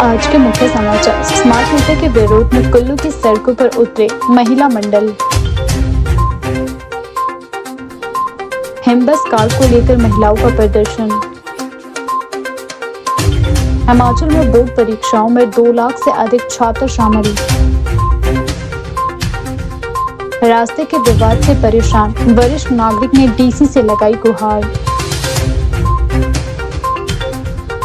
आज के मुख्य समाचार। स्मार्ट मीटर के विरोध में कुल्लू की सड़कों पर उतरे महिला मंडल। हिमबस कार्ड को लेकर महिलाओं का प्रदर्शन। हिमाचल में बोर्ड परीक्षाओं में 2 लाख से अधिक छात्र शामिल। रास्ते के विवाद से परेशान वरिष्ठ नागरिक ने डीसी से लगाई गुहार।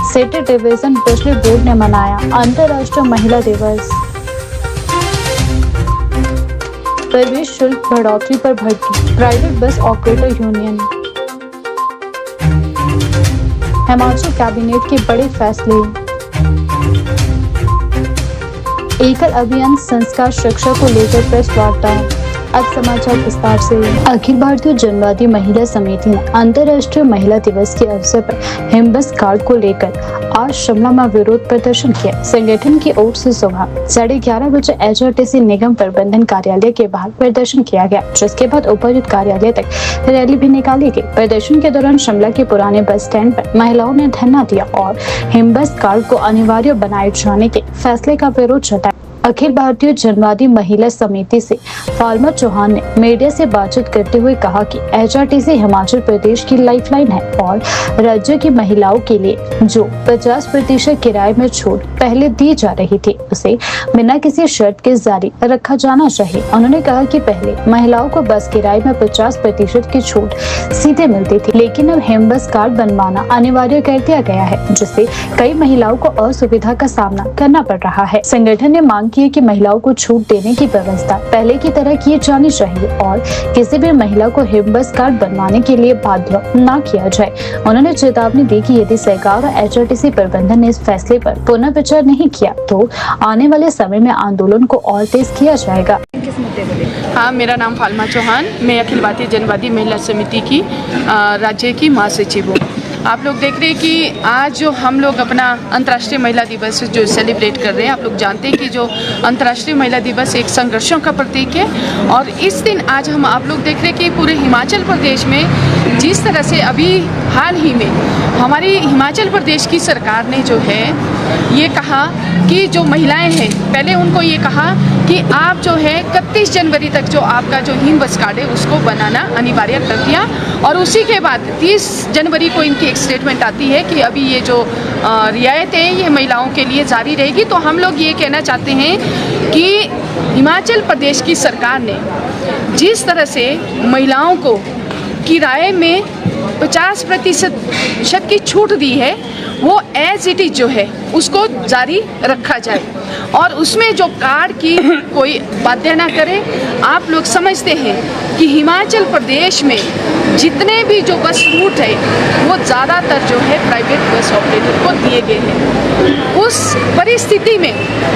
सिटी डिवीजन बिजली बोर्ड ने मनाया अंतर्राष्ट्रीय महिला दिवस। प्रवेश शुल्क बढ़ोतरी पर भड़की private bus operator union. Himachal cabinet के बड़े फैसले। एकल अभियान संस्कार शिक्षा को लेकर प्रेस वार्ता। अब समाचार विस्तार से। अखिल भारतीय जनवादी महिला समिति ने अंतर्राष्ट्रीय महिला दिवस के अवसर पर हिमबस कार्ड को लेकर आज शिमला में विरोध प्रदर्शन किया। संगठन की ओर से सुबह 11:30 बजे HRTC निगम प्रबंधन कार्यालय के बाहर प्रदर्शन किया गया, जिसके बाद उपायुक्त कार्यालय तक रैली भी निकाली गई। प्रदर्शन के दौरान शिमला के पुराने बस स्टैंड पर महिलाओं ने धरना दिया और हिमबस कार्ड को अनिवार्य बनाए जाने के फैसले का विरोध जताया। अखिल भारतीय जनवादी महिला समिति से फाल्मा चौहान ने मीडिया से बातचीत करते हुए कहा कि HRTC हिमाचल प्रदेश की लाइफलाइन है और राज्य की महिलाओं के लिए जो 50% किराए में छूट पहले दी जा रही थी, उसे बिना किसी शर्त के जारी रखा जाना चाहिए। उन्होंने कहा कि पहले महिलाओं को बस किराए में 50% की छूट सीधे मिलती थी, लेकिन अब हिमबस कार्ड बनवाना अनिवार्य कर दिया गया है, जिससे कई महिलाओं को असुविधा का सामना करना पड़ रहा है। संगठन ने मांग की कि महिलाओं को छूट देने की व्यवस्था पहले की तरह की जानी चाहिए और किसी भी महिला को हिमबस कार्ड बनवाने के लिए बाध्य न किया जाए। उन्होंने चेतावनी दी कि यदि सरकार और HRTC प्रबंधन ने इस फैसले पर पुनः विचार नहीं किया तो आने वाले समय में आंदोलन को और तेज किया जाएगा। हाँ, मेरा नाम फाल्मा चौहान, मैं अखिल भारतीय जनवादी महिला समिति की राज्य की महासचिव हूँ। आप लोग देख रहे हैं कि आज जो हम लोग अपना अंतर्राष्ट्रीय महिला दिवस जो सेलिब्रेट कर रहे हैं, आप लोग जानते हैं कि जो अंतर्राष्ट्रीय महिला दिवस एक संघर्षों का प्रतीक है और इस दिन आज हम आप लोग देख रहे हैं कि पूरे हिमाचल प्रदेश में जिस तरह से अभी हाल ही में हमारी हिमाचल प्रदेश की सरकार ने जो है ये कहा कि जो महिलाएं हैं पहले उनको ये कहा कि आप जो है 31 जनवरी तक जो आपका जो हिमबस कार्ड है उसको बनाना अनिवार्य कर दिया और उसी के बाद 30 जनवरी को इनकी एक स्टेटमेंट आती है कि अभी ये जो रियायत है ये महिलाओं के लिए जारी रहेगी। तो हम लोग ये कहना चाहते हैं कि हिमाचल प्रदेश की सरकार ने जिस तरह से महिलाओं को किराए में 50% की छूट दी है वो एज इट इज जो है उसको जारी रखा जाए और उसमें जो कार्ड की कोई बाध्य ना करे। आप लोग समझते हैं कि हिमाचल प्रदेश में जितने भी जो बस रूट है वो ज़्यादातर जो है प्राइवेट बस ऑपरेटर को दिए गए हैं। उस परिस्थिति में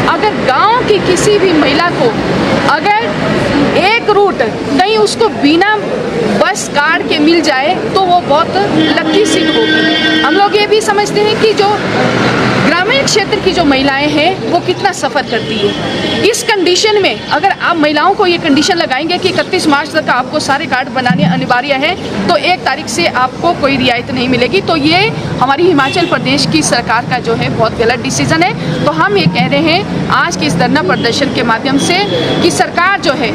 अगर गांव की किसी भी महिला को अगर एक रूट कहीं उसको बिना बस कार्ड के मिल जाए तो वो बहुत लकी सिद्ध होगी। हम लोग ये भी समझते हैं कि जो ग्रामीण क्षेत्र की जो महिलाएं हैं वो कितना सफ़र करती है। इस कंडीशन में अगर आप महिलाओं को ये कंडीशन लगाएंगे कि 31 मार्च तक आपको सारे कार्ड बनाने अनिवार्य है तो 1 तारीख से आपको कोई रियायत नहीं मिलेगी, तो ये हमारी हिमाचल प्रदेश की सरकार का जो है बहुत गलत डिसीजन है। तो हम ये कह रहे हैं आज के इस धरना प्रदर्शन के माध्यम से कि सरकार जो है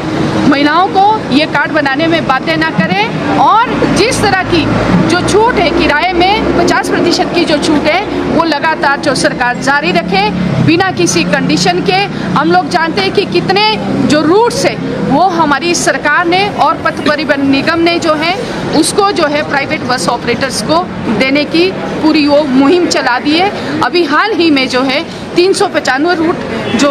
महिलाओं को ये कार्ड बनाने में बाध्य ना करे और जिस तरह की जो छूट है किराए में 50% की जो छूट है वो लगातार जो सरकार जारी रखे बिना किसी कंडीशन के। हम लोग जानते हैं कि कितने जो रूट्स है वो हमारी सरकार ने और पथ परिवहन निगम ने जो है उसको जो है प्राइवेट बस ऑपरेटर्स को देने की पूरी वो मुहिम चला दी है। अभी हाल ही में जो है 395 रूट जो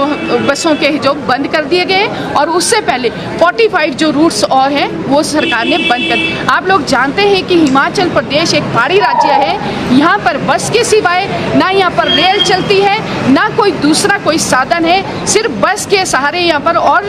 बसों के जो बंद कर दिए गए और उससे पहले 45 जो रूट्स और हैं वो सरकार ने बंद कर। आप लोग जानते हैं कि हिमाचल प्रदेश एक पहाड़ी राज्य है, यहाँ पर बस के सिवाय ना यहाँ पर रेल चलती है ना कोई दूसरा कोई साधन है, सिर्फ बस के सहारे यहाँ पर। और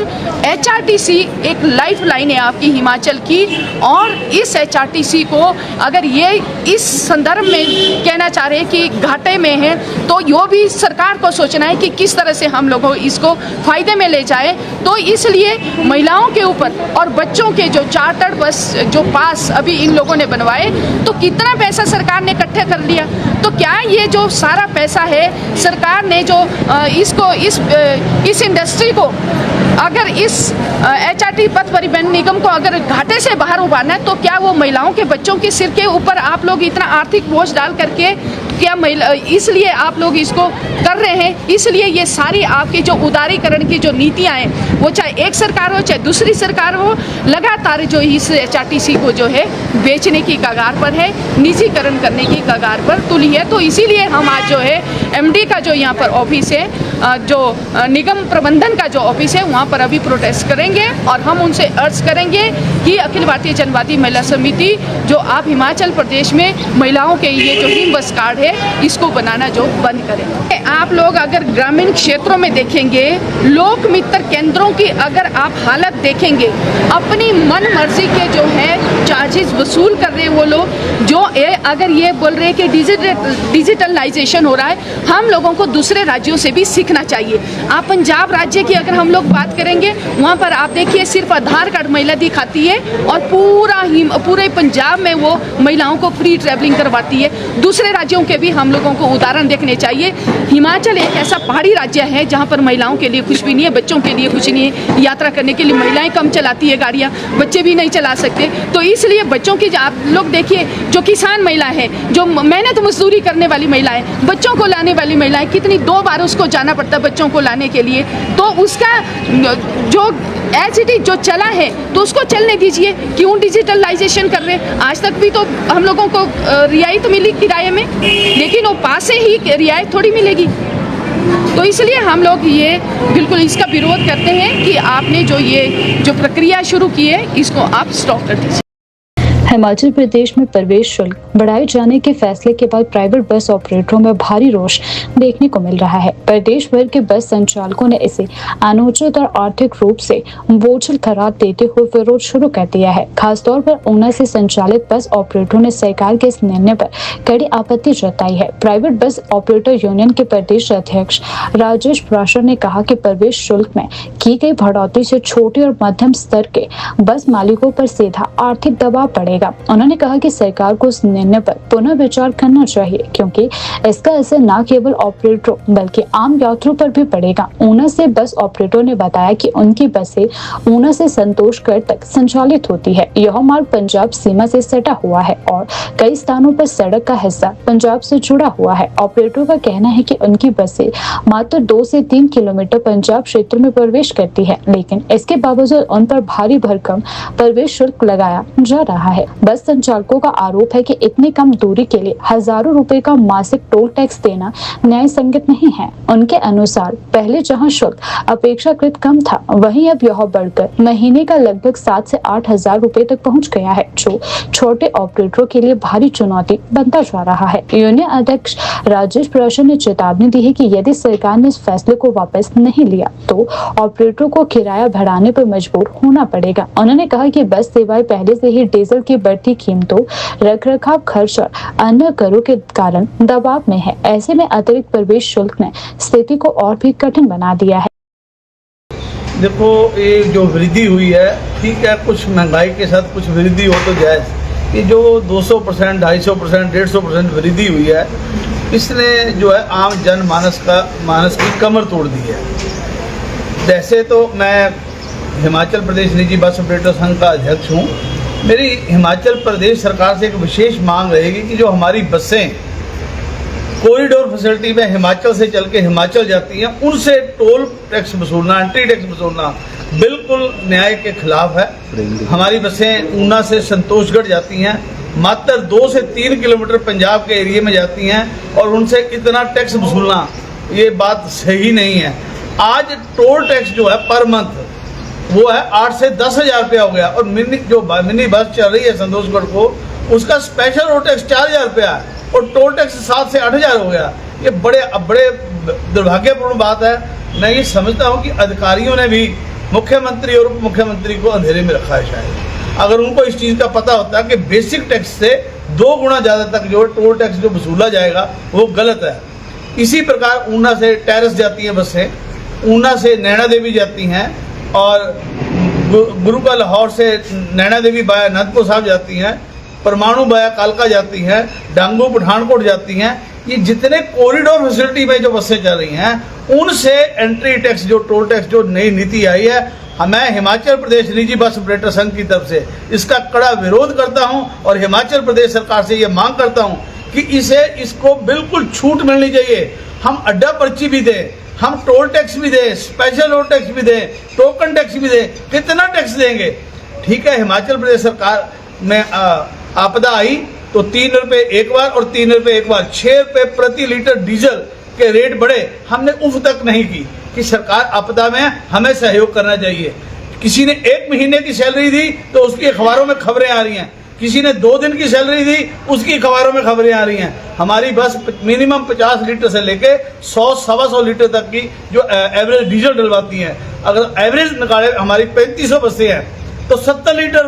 HRTC एक लाइफ लाइन है आपकी हिमाचल की और इस HRTC को अगर ये इस संदर्भ में कहना चाह रहे हैं कि घाटे में है तो यो भी सरकार को सोचना है कि किस तरह से हम लोगों इसको फायदे में ले जाए। तो इसलिए महिलाओं के ऊपर और बच्चों के जो चार्टर्ड बस जो पास अभी इन लोगों ने बनवाए, तो कितना पैसा सरकार ने इकट्ठा कर लिया। तो क्या ये जो सारा पैसा है सरकार ने जो इसको इस इंडस्ट्री को अगर इस HRT पथ परिवहन निगम को अगर घाटे से बाहर उबारना है, तो क्या वो महिलाओं के बच्चों के सिर के ऊपर आप लोग इतना आर्थिक बोझ डाल करके क्या महिला, इसलिए आप लोग इसको कर रहे हैं। इसलिए ये सारी आपकी जो उदारीकरण की जो नीतियां हैं, वो चाहे एक सरकार हो चाहे दूसरी सरकार हो, लगातार जो इस HRTC को जो है बेचने की कगार पर है, निजीकरण करने की कगार पर तुली है। तो इसीलिए हम आज जो है MD का जो यहाँ पर ऑफिस है, जो निगम प्रबंधन का जो ऑफिस है, वहाँ पर अभी प्रोटेस्ट करेंगे और हम उनसे अर्ज करेंगे कि अखिल भारतीय जनवादी महिला समिति जो आप हिमाचल प्रदेश में महिलाओं के ये जो हिम बस कार्ड है इसको बनाना जो बंद करें। आप लोग अगर ग्रामीण क्षेत्रों में देखेंगे, लोक मित्र केंद्रों की अगर आप हालत देखेंगे, अपनी मन मर्जी के जो है चार्जेस वसूल कर रहे हैं वो लोग, जो अगर ये बोल रहे हैं कि डिजिटलाइजेशन हो रहा है, हम लोगों को दूसरे राज्यों से भी सीखना चाहिए। आप पंजाब राज्य की अगर हम लोग बात करेंगे, वहाँ पर आप देखिए सिर्फ आधार कार्ड महिला दिखाती है और पूरे पंजाब में वो महिलाओं को फ्री ट्रैवलिंग करवाती है। दूसरे राज्यों के भी हम लोगों को उदाहरण देखने चाहिए। हिमाचल एक ऐसा पहाड़ी राज्य है जहाँ पर महिलाओं के लिए कुछ भी नहीं है, बच्चों के लिए कुछ नहीं है। यात्रा करने के लिए महिलाएं कम चलाती है गाड़ियाँ, बच्चे भी नहीं चला सकते। तो इसलिए बच्चों की आप लोग देखिए, जो किसान महिला है, जो मेहनत मजदूरी करने वाली महिलाएं, बच्चों को लाने वाली महिलाएं, कितनी 2 बार उसको जाना पड़ता है बच्चों को लाने के लिए। तो उसका जो HRT जो चला है तो उसको चलने दीजिए, क्यों डिजिटलाइजेशन कर रहे हैं। आज तक भी तो हम लोगों को रियायत मिली किराए में, लेकिन वो पास से ही रियायत थोड़ी मिलेगी। तो इसलिए हम लोग ये बिल्कुल इसका विरोध करते हैं कि आपने जो प्रक्रिया शुरू की है इसको आप स्टॉप कर दीजिए। हिमाचल प्रदेश में प्रवेश शुल्क बढ़ाए जाने के फैसले के बाद प्राइवेट बस ऑपरेटरों में भारी रोष देखने को मिल रहा है। प्रदेश भर के बस संचालकों ने इसे अनुचित और आर्थिक रूप से बोझिल करार देते हुए विरोध शुरू कर दिया है। खासतौर पर ऊना से संचालित बस ऑपरेटरों ने सरकार के इस निर्णय पर कड़ी आपत्ति जताई है। प्राइवेट बस ऑपरेटर यूनियन के प्रदेश अध्यक्ष राजेश प्राशर ने कहा कि प्रवेश शुल्क में की गई बढ़ोतरी से छोटे और मध्यम स्तर के बस मालिकों पर सीधा आर्थिक दबाव पड़ेगा। उन्होंने कहा कि सरकार को इस निर्णय पर पुनः विचार करना चाहिए, क्योंकि इसका असर न केवल ऑपरेटरों बल्कि आम यात्रियों पर भी पड़ेगा। ऊना से बस ऑपरेटरों ने बताया कि उनकी बसें ऊना से संतोषगढ़ तक संचालित होती है। यह मार्ग पंजाब सीमा से सटा हुआ है और कई स्थानों पर सड़क का हिस्सा पंजाब से जुड़ा हुआ है। ऑपरेटरों का कहना है कि उनकी बसें मात्र 2 से 3 किलोमीटर पंजाब क्षेत्र में प्रवेश करती है, लेकिन इसके बावजूद उन पर भारी भरकम प्रवेश शुल्क लगाया जा रहा है। बस संचालकों का आरोप है कि इतनी कम दूरी के लिए हजारों रुपए का मासिक टोल टैक्स देना न्याय संगत नहीं है। उनके अनुसार पहले जहां शुल्क अपेक्षाकृत कम था, वहीं अब यह बढ़कर महीने का लगभग 7 से 8 हजार रुपए तक पहुंच गया है, जो छोटे ऑपरेटरों के लिए भारी चुनौती बनता जा रहा है। यूनियन अध्यक्ष राजेश प्राशर ने चेतावनी दी है कि यदि सरकार ने इस फैसले को वापस नहीं लिया तो ऑपरेटरों को किराया बढ़ाने पर मजबूर होना पड़ेगा। उन्होंने कहा कि बस सेवाएं पहले से ही डीजल की बढ़ती कीमतों, रखरखाव खर्च और अन्य करों के कारण दबाव में है। ऐसे में अतिरिक्त प्रवेश शुल्क ने स्थिति को और भी कठिन बना दिया है। देखो, ये जो वृद्धि हुई है, ठीक है, कुछ महंगाई के साथ कुछ वृद्धि हो तो जायज़। ये जो 200%, 250%, 150% वृद्धि हुई है, इसने जो है आम जनमानस की कमर तोड़ दी है। जैसे तो मैं हिमाचल प्रदेश निजी बस ऑपरेटर संघ का अध्यक्ष हूँ। मेरी हिमाचल प्रदेश सरकार से एक विशेष मांग रहेगी कि जो हमारी बसें कॉरिडोर फैसिलिटी में हिमाचल से चल के हिमाचल जाती हैं, उनसे टोल टैक्स वसूलना, एंट्री टैक्स वसूलना बिल्कुल न्याय के खिलाफ है। हमारी बसें ऊना से संतोषगढ़ जाती हैं, मात्र 2 से 3 किलोमीटर पंजाब के एरिया में जाती हैं, और उनसे इतना टैक्स वसूलना ये बात सही नहीं है। आज टोल टैक्स जो है पर मंथ वो है 8 से 10 हजार रुपया हो गया, और मिनी बस चल रही है संतोषगढ़ को, उसका स्पेशल रोड टैक्स 4 हजार रुपया है और टोल टैक्स 7 से 8 हजार हो गया। ये बड़े दुर्भाग्यपूर्ण बात है। मैं ये समझता हूँ कि अधिकारियों ने भी मुख्यमंत्री और उप मुख्यमंत्री को अंधेरे में रखा है। शायद अगर उनको इस चीज़ का पता होता कि बेसिक टैक्स से 2 गुना ज़्यादा तक जो टोल टैक्स जो वसूला जाएगा वो गलत है। इसी प्रकार ऊना से टेरेस जाती हैं बसें, ऊना से नैना देवी जाती हैं और गुरु का लाहौर से नैना देवी बाया अनंतपुर साहब जाती हैं, परमाणु बाया कालका जाती हैं, डांगू पठानकोट जाती हैं। ये जितने कॉरिडोर फैसिलिटी में जो बसें चल रही हैं उनसे एंट्री टैक्स जो टोल टैक्स जो नई नीति आई है, मैं हिमाचल प्रदेश निजी बस ऑपरेटर संघ की तरफ से इसका कड़ा विरोध करता हूं और हिमाचल प्रदेश सरकार से ये मांग करता हूं कि इसको बिल्कुल छूट मिलनी चाहिए। हम अड्डा पर्ची भी दें, हम टोल टैक्स भी दें, स्पेशल रोड टैक्स भी दें, टोकन टैक्स भी दें, कितना टैक्स देंगे? ठीक है, हिमाचल प्रदेश सरकार में आपदा आई तो 3 रुपए एक बार और 3 रुपए एक बार, 6 रुपए प्रति लीटर डीजल के रेट बढ़े, हमने उफ तक नहीं की कि सरकार आपदा में हमें सहयोग करना चाहिए। किसी ने 1 महीने की सैलरी दी तो उसकी अखबारों में खबरें आ रही हैं, किसी ने 2 दिन की सैलरी दी उसकी अखबारों में खबरें आ रही हैं। हमारी बस मिनिमम 50 लीटर से लेके 100-125 लीटर तक की जो एवरेज डीजल डलवाती हैं। अगर एवरेज निकाले हमारी 3500 बसें हैं तो 70 लीटर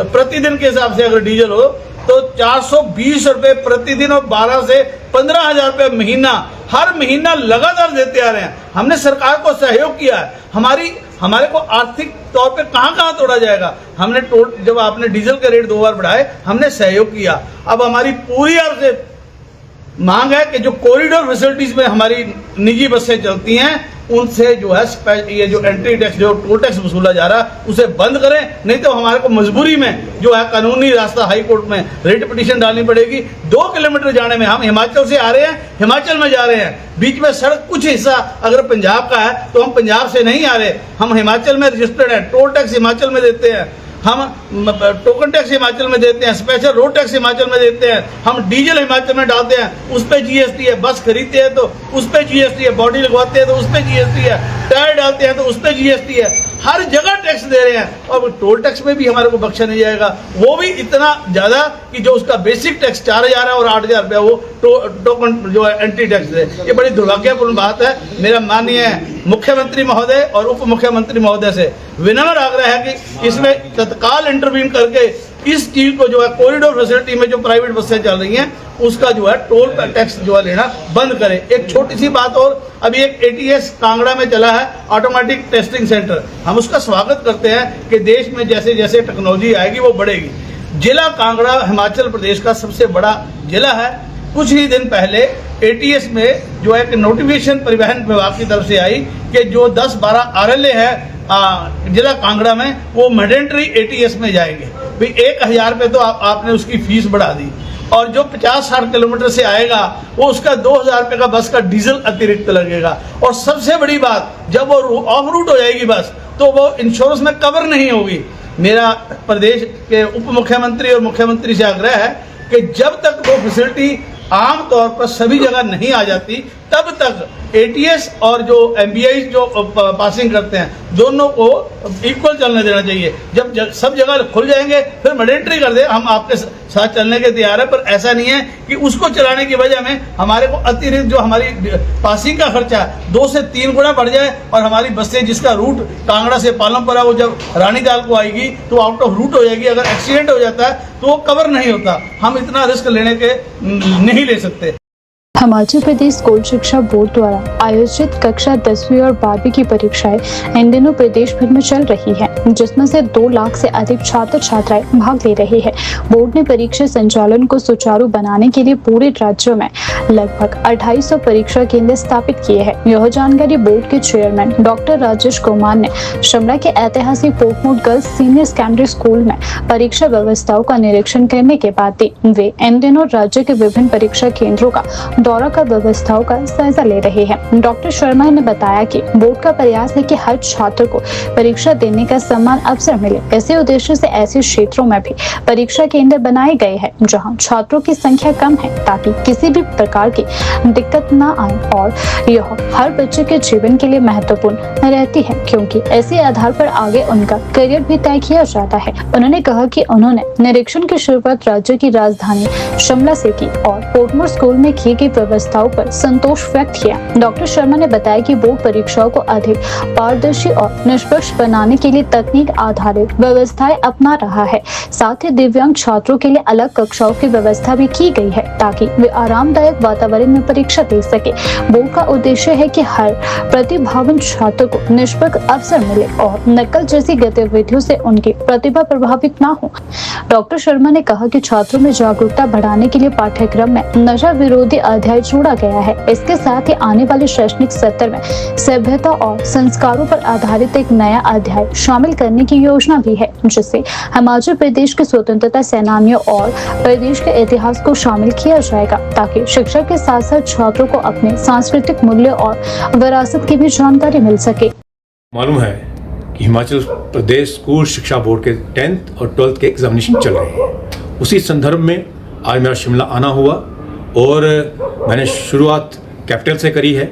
प्रतिदिन के हिसाब से अगर डीजल हो तो 420 रुपए प्रतिदिन और 12 से 15 हजार रुपए महीना, हर महीना लगातार देते आ रहे हैं। हमने सरकार को सहयोग किया है, हमारे को आर्थिक तौर पे कहां तोड़ा जाएगा। हमने जब आपने डीजल के रेट 2 बार बढ़ाए हमने सहयोग किया। अब हमारी पूरी आपसे मांग है कि जो कॉरिडोर फैसिलिटीज में हमारी निजी बसें चलती हैं उनसे जो है ये जो एंट्री टैक्स जो टोल टैक्स वसूला जा रहा है उसे बंद करें, नहीं तो हमारे को मजबूरी में जो है कानूनी रास्ता हाई कोर्ट में रेट पिटीशन डालनी पड़ेगी। 2 किलोमीटर जाने में हम हिमाचल से आ रहे हैं, हिमाचल में जा रहे हैं, बीच में सड़क कुछ हिस्सा अगर पंजाब का है तो हम पंजाब से नहीं आ रहे, हम हिमाचल में रजिस्टर्ड हैं, टोल टैक्स हिमाचल में देते हैं, हम टोकन टैक्स हिमाचल में देते हैं, स्पेशल रोड टैक्स हिमाचल में देते हैं, हम डीजल हिमाचल में डालते हैं, उस पे जीएसटी है, बस खरीदते हैं तो उस पे जीएसटी है, बॉडी लगवाते हैं तो उस पे जीएसटी है, टायर डालते हैं तो उस पे जीएसटी है, हर जगह टैक्स दे रहे हैं। और टोल टैक्स में भी हमारे को बख्शा नहीं जाएगा, वो भी इतना ज्यादा कि जो उसका बेसिक टैक्स 4000 है और 8000 रुपया वो टोकन जो है एंट्री टैक्स है। ये बड़ी दुर्भाग्यपूर्ण बात है। मेरा माननीय मुख्यमंत्री महोदय और उप मुख्यमंत्री महोदय से विनम्र आग्रह है कि इसमें तत्काल इंटरवीन करके इस चीज को जो है कॉरिडोर फैसिलिटी में जो प्राइवेट बसें चल रही हैं उसका जो है टोल टैक्स जो है लेना बंद करें। एक छोटी सी बात और, अभी एक ATS कांगड़ा में चला है ऑटोमेटिक टेस्टिंग सेंटर, हम उसका स्वागत करते हैं कि देश में जैसे जैसे टेक्नोलॉजी आएगी वो बढ़ेगी। जिला कांगड़ा हिमाचल प्रदेश का सबसे बड़ा जिला है। कुछ ही दिन पहले ATS में जो है कि नोटिफिकेशन परिवहन विभाग की तरफ से आई कि जो 10-12 RLA है जिला कांगड़ा में वो मैंडेटरी ATS में जाएंगे। भाई 1000 रुपये तो आपने उसकी फीस बढ़ा दी और जो 50-60 किलोमीटर से आएगा वो उसका 2000 रुपये का बस का डीजल अतिरिक्त लगेगा। और सबसे बड़ी बात, जब वो ऑफ रूट हो जाएगी बस तो वो इंश्योरेंस में कवर नहीं होगी। मेरा प्रदेश के उप मुख्यमंत्री और मुख्यमंत्री से आग्रह है कि जब तक वो फैसिलिटी आम तौर पर सभी जगह नहीं आ जाती तब तक ATS और जो MBI जो पासिंग करते हैं दोनों को इक्वल चलने देना चाहिए। जब सब जगह खुल जाएंगे फिर मैंडेटरी कर दे, हम आपके साथ चलने के तैयार है, पर ऐसा नहीं है कि उसको चलाने की वजह में हमारे को अतिरिक्त जो हमारी पासिंग का खर्चा 2 से 3 गुना बढ़ जाए और हमारी बसें जिसका रूट कांगड़ा से पालमपुरा वो जब रानीताल को आएगी तो आउट ऑफ रूट हो जाएगी। अगर एक्सीडेंट हो जाता है तो वो कवर नहीं होता, हम इतना रिस्क लेने के नहीं ले सकते। हिमाचल प्रदेश स्कूल शिक्षा बोर्ड द्वारा आयोजित कक्षा 10वीं और 12वीं की परीक्षाएं इन दिनों प्रदेश भर में चल रही हैं, जिसमें से 2 लाख से अधिक छात्र छात्राएं भाग ले रहे हैं। बोर्ड ने परीक्षा संचालन को सुचारू बनाने के लिए पूरे राज्य में लगभग 2800 परीक्षा केंद्र स्थापित किए हैं। यह जानकारी बोर्ड के चेयरमैन डॉक्टर राजेश कुमार ने शिमला के ऐतिहासिक Portmore girls senior secondary school में परीक्षा व्यवस्थाओं का निरीक्षण करने के बाद दी। वे इन दिनों राज्य के विभिन्न परीक्षा केंद्रों का दौरा कर व्यवस्थाओं का जायजा ले रहे हैं। डॉक्टर शर्मा ने बताया कि बोर्ड का प्रयास है कि हर छात्र को परीक्षा देने का समान अवसर मिले। इसी उद्देश्य से ऐसे क्षेत्रों में भी परीक्षा केंद्र बनाए गए हैं जहां छात्रों की संख्या कम है, ताकि किसी भी प्रकार की दिक्कत न आए और यह हर बच्चे के जीवन के लिए महत्वपूर्ण रहती है, क्योंकि ऐसे आधार पर आगे उनका करियर भी तय किया जाता है। उन्होंने कहा कि उन्होंने निरीक्षण की शुरुआत राज्य की राजधानी शिमला से की और पोर्टमोर स्कूल में की गई व्यवस्थाओं पर संतोष व्यक्त किया। डॉक्टर शर्मा ने बताया कि बोर्ड परीक्षाओं को अधिक पारदर्शी और निष्पक्ष बनाने के लिए तकनीक आधारित व्यवस्थाएं अपना रहा है। साथ ही दिव्यांग छात्रों के लिए अलग कक्षाओं की व्यवस्था भी की गई है ताकि वे आरामदायक वातावरण में परीक्षा दे सके। बोर्ड का उद्देश्य है कि हर प्रतिभावान छात्र को निष्पक्ष अवसर मिले और नकल जैसी गतिविधियों से उनकी प्रतिभा प्रभावित न हो। डॉक्टर शर्मा ने कहा कि छात्रों में जागरूकता बढ़ाने के लिए पाठ्यक्रम में नशा विरोधी अध्याय जोड़ा गया है। इसके साथ ही आने वाले शैक्षणिक सत्र में सभ्यता और संस्कारों पर आधारित एक नया अध्याय शामिल करने की योजना भी है, जिससे हिमाचल प्रदेश के स्वतंत्रता सेनानियों और प्रदेश के इतिहास को शामिल किया जाएगा ताकि शिक्षा के साथ साथ छात्रों को अपने सांस्कृतिक मूल्य और विरासत की भी जानकारी मिल सके। मालूम है कि हिमाचल प्रदेश स्कूल शिक्षा बोर्ड के 10th और 12th के एग्जामिनेशन चल रहे हैं। उसी संदर्भ में आज मेरा शिमला आना हुआ और मैंने शुरुआत कैपिटल से करी है।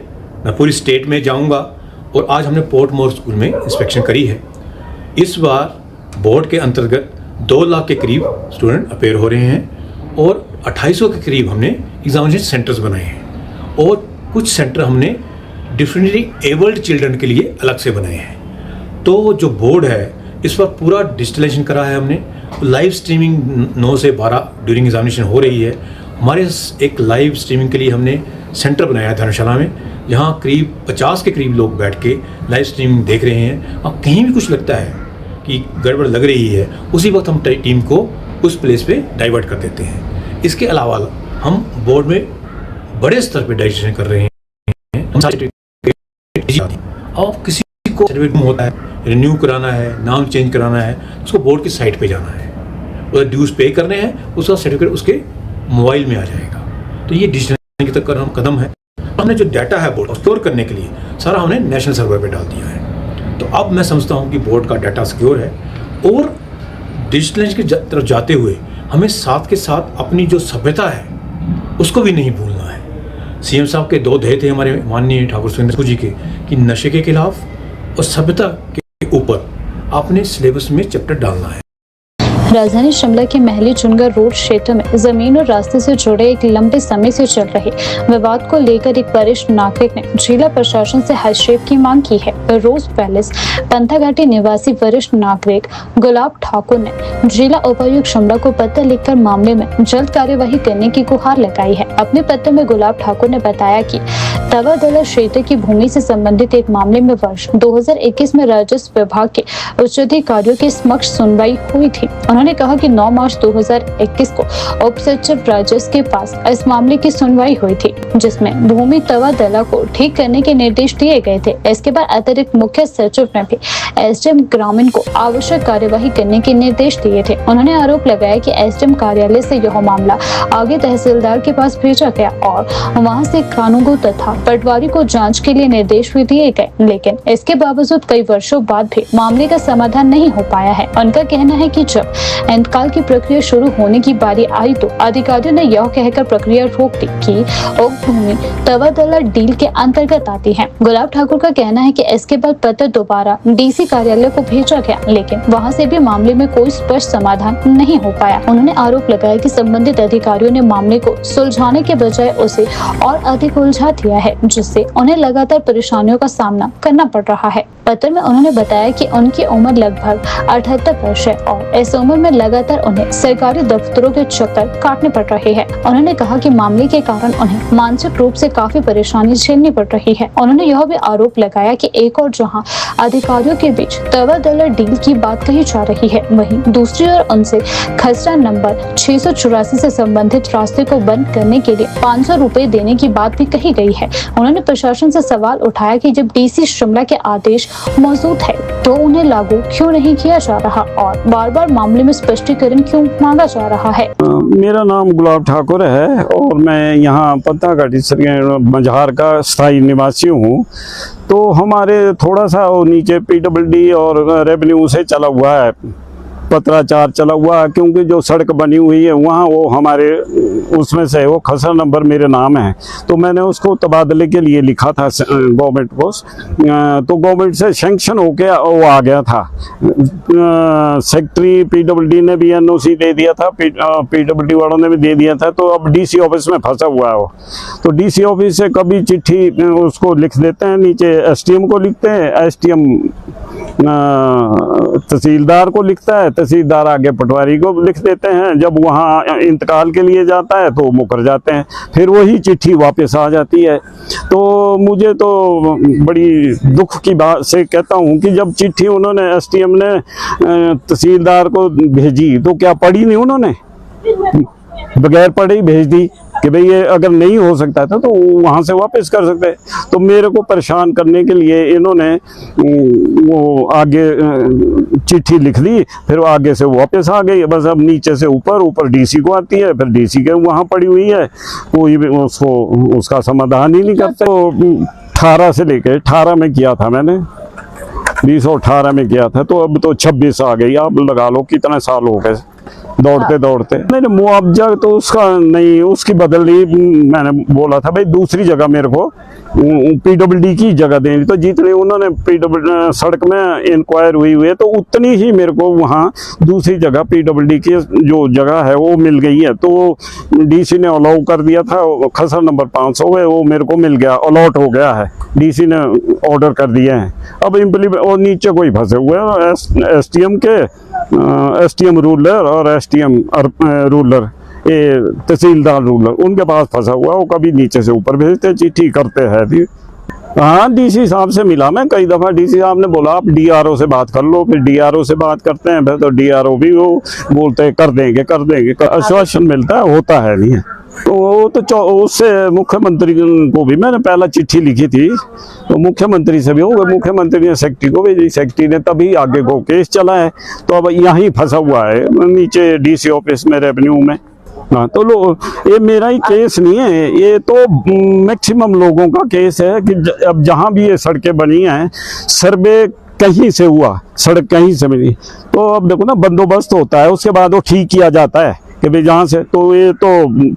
मैं पूरी स्टेट में जाऊंगा और आज हमने पोर्टमोर स्कूल में इंस्पेक्शन करी है। इस बार बोर्ड के अंतर्गत 2 लाख के करीब स्टूडेंट अपेयर हो रहे हैं और 2800 के करीब हमने एग्जामिनेशन सेंटर्स बनाए हैं और कुछ सेंटर हमने डिफरेंटली एबल्ड चिल्ड्रन के लिए अलग से बनाए हैं। तो जो बोर्ड है इस पर पूरा डिजिटलाइजेशन करा है हमने। लाइव स्ट्रीमिंग 9 से 12 ड्यूरिंग एग्जामिनेशन हो रही है। हमारे एक लाइव स्ट्रीमिंग के लिए हमने सेंटर बनाया है धर्मशाला में, जहाँ करीब 50 के करीब लोग बैठ के लाइव स्ट्रीमिंग देख रहे हैं। और कहीं भी कुछ लगता है कि गड़बड़ लग रही है, उसी वक्त हम टीम को उस प्लेस पे डाइवर्ट कर देते हैं। इसके अलावा हम बोर्ड में बड़े स्तर पे डाइजेशन कर रहे हैं। और किसी को सर्टिफिकेट होता है, रिन्यू कराना है, नाम चेंज कराना है, उसको बोर्ड की साइट पे जाना है, और ड्यूज पे करने हैं, उसका सर्टिफिकेट उसके मोबाइल में आ जाएगा। तो ये डिजिटल की तरफ कदम है। हमने जो डाटा है बोर्ड स्टोर करने के लिए सारा हमने नेशनल सर्वर पे डाल दिया है। तो अब मैं समझता हूँ कि बोर्ड का डाटा सिक्योर है और डिजिटलाइजेशन की तरफ जाते हुए हमें साथ के साथ अपनी जो सभ्यता है उसको भी नहीं भूलना है। सीएम साहब के 2 ध्येय थे हमारे माननीय ठाकुर सुरेंद्र जी के कि नशे के खिलाफ और सभ्यता के ऊपर आपने सिलेबस में चैप्टर डालना है। राजधानी शिमला के महली चुनगर रोड क्षेत्र में जमीन और रास्ते से जुड़े एक लंबे समय से चल रहे विवाद को लेकर एक वरिष्ठ नागरिक ने जिला प्रशासन से हस्तक्षेप की मांग की है। रोज पैलेस पंथाघाटी निवासी वरिष्ठ नागरिक गुलाब ठाकुर ने जिला उपायुक्त शिमला को पत्र लिखकर मामले में जल्द कार्यवाही करने की गुहार लगाई है। अपने पत्र में गुलाब ठाकुर ने बताया कि तवादला क्षेत्र की भूमि से संबंधित एक मामले में वर्ष 2021 में राजस्व विभाग के उच्च अधिकारियों के समक्ष सुनवाई हुई थी। उन्होंने कहा कि 9 मार्च 2021 को उप सचिव राजस्व के पास इस मामले की सुनवाई हुई थी, जिसमें भूमि तबादला को ठीक करने के निर्देश दिए गए थे। इसके बाद अतिरिक्त मुख्य सचिव ने भी एसडीएम ग्रामीण को आवश्यक कार्यवाही करने के निर्देश दिए थे। उन्होंने आरोप लगाया कि एसडीएम कार्यालय से यह मामला आगे तहसीलदार के पास भेजा गया और वहां से कानूनगो तथा पटवारी को जांच के लिए निर्देश भी दिए गए, लेकिन इसके बावजूद कई वर्षों बाद भी मामले का समाधान नहीं हो पाया है। उनका कहना है कि जब इंतकाल की प्रक्रिया शुरू होने की बारी आई तो अधिकारियों ने यह कहकर प्रक्रिया रोक दी कि उक्त भूमि तबादला डील के अंतर्गत आती है। गुलाब ठाकुर का कहना है कि इसके बाद पत्र दोबारा डीसी कार्यालय को भेजा गया, लेकिन वहां से भी मामले में कोई स्पष्ट समाधान नहीं हो पाया। उन्होंने आरोप लगाया कि संबंधित अधिकारियों ने मामले को सुलझाने के बजाय उसे और अधिक उलझा दिया है, जिससे उन्हें लगातार परेशानियों का सामना करना पड़ रहा है। पत्र में उन्होंने बताया कि उनकी उम्र लगभग 78 वर्ष है और इस उम्र में लगातार उन्हें सरकारी दफ्तरों के चक्कर काटने पड़ रहे हैं। उन्होंने कहा कि मामले के कारण उन्हें मानसिक रूप से काफी परेशानी झेलनी पड़ रही है। उन्होंने यह भी आरोप लगाया कि एक और जहां अधिकारियों के बीच तबादला डील की बात कही जा रही है, वहीं दूसरी ओर उनसे खसरा नंबर 684 से संबंधित रास्ते को बंद करने के लिए 500 रुपए देने की बात भी कही गई है। उन्होंने प्रशासन से सवाल उठाया कि जब डीसी शिमला के आदेश मौजूद है तो उन्हें लागू क्यों नहीं किया जा रहा और बार बार मामले में स्पष्टीकरण क्यों मांगा जा रहा है। मेरा नाम गुलाब ठाकुर है और मैं यहाँ पंथाघाटी मझार का स्थायी निवासी हूँ। तो हमारे थोड़ा सा नीचे PWD और रेवेन्यू से चला हुआ है पत्राचार चला हुआ है, क्योंकि जो सड़क बनी हुई है वहाँ वो हमारे उसमें से वो खसर नंबर मेरे नाम है, तो मैंने उसको तबादले के लिए लिखा था गवर्नमेंट को, तो गवर्नमेंट से सैंक्शन होके वो आ गया था। सेक्रेटरी पीडब्ल्यूडी ने भी एनओसी दे दिया था, पीडब्ल्यूडी वालों ने भी दे दिया था, तो अब डीसी ऑफिस में फंसा हुआ है वो। तो डीसी ऑफिस से कभी चिट्ठी उसको लिख देते हैं, नीचे एसडीएम को लिखते हैं, एसडीएम तहसीलदार को लिखता है, तहसीलदार आगे पटवारी को लिख देते हैं। जब वहाँ इंतकाल के लिए जाता है तो मुकर जाते हैं, फिर वही चिट्ठी वापस आ जाती है। तो मुझे तो बड़ी दुख की बात से कहता हूँ कि जब चिट्ठी उन्होंने एसडीएम ने तहसीलदार को भेजी तो क्या पढ़ी नहीं उन्होंने, बगैर पढ़े ही भेज दी कि भाई ये अगर नहीं हो सकता था तो वहाँ से वापस कर सकते। तो मेरे को परेशान करने के लिए इन्होंने वो आगे चिट्ठी लिख दी, फिर आगे से वापस आ गई। बस अब नीचे से ऊपर, ऊपर डीसी को आती है, फिर डीसी के वहाँ पड़ी हुई है, कोई भी उसका समाधान ही नहीं करते। तो 18 से लेके 18 में किया था मैंने, 2018 में किया था, तो अब तो 26 आ गई। आप लगा लो कितने साल हो गए दौड़ते दौड़ते। मैंने मुआवजा तो उसका नहीं, उसकी बदली मैंने बोला था भाई दूसरी जगह मेरे को पीडब्ल्यूडी की जगह देनी, तो जितनी उन्होंने पीडब्ल्यू सड़क में इंक्वायर हुई है तो उतनी ही मेरे को वहाँ दूसरी जगह पीडब्ल्यूडी की जो जगह है वो मिल गई है। तो डीसी ने अलाउ कर दिया था, खसर नंबर 500 है वो मेरे को मिल गया, अलॉट हो गया है, डीसी ने ऑर्डर कर दिए हैं। अब इम्प्लीमेंट और नीचे कोई फंसे हुए हैं एसटीएम के, एसटीएम रूलर और एसटीएम रूलर, ये तहसीलदार रूलर, उनके पास फंसा हुआ, वो कभी नीचे से ऊपर भेजते चिट्ठी करते हैं। हाँ, डीसी साहब से मिला मैं कई दफ़ा, डीसी साहब ने बोला आप डीआरओ से बात कर लो, फिर डीआरओ से बात करते हैं, फिर तो डीआरओ भी वो बोलते हैं कर देंगे, आश्वासन मिलता है, होता है नहीं है। तो वो तो उससे मुख्यमंत्री को भी मैंने पहला चिट्ठी लिखी थी, तो मुख्यमंत्री से भी हो गए, मुख्यमंत्री ने सेक्रेटरी को भेजी, सेक्रेटरी ने तभी आगे को केस चला है। तो अब यहीं फंसा हुआ है नीचे डीसी ऑफिस में, रेवेन्यू में। हाँ, तो ये मेरा ही केस नहीं है, ये तो मैक्सिमम लोगों का केस है कि अब जहाँ भी ये सड़कें बनी हैं, सर्वे कहीं से हुआ, सड़क कहीं से बनी, तो अब देखो ना बंदोबस्त होता है, उसके बाद वो ठीक किया जाता है कि भाई जहाँ से। तो ये तो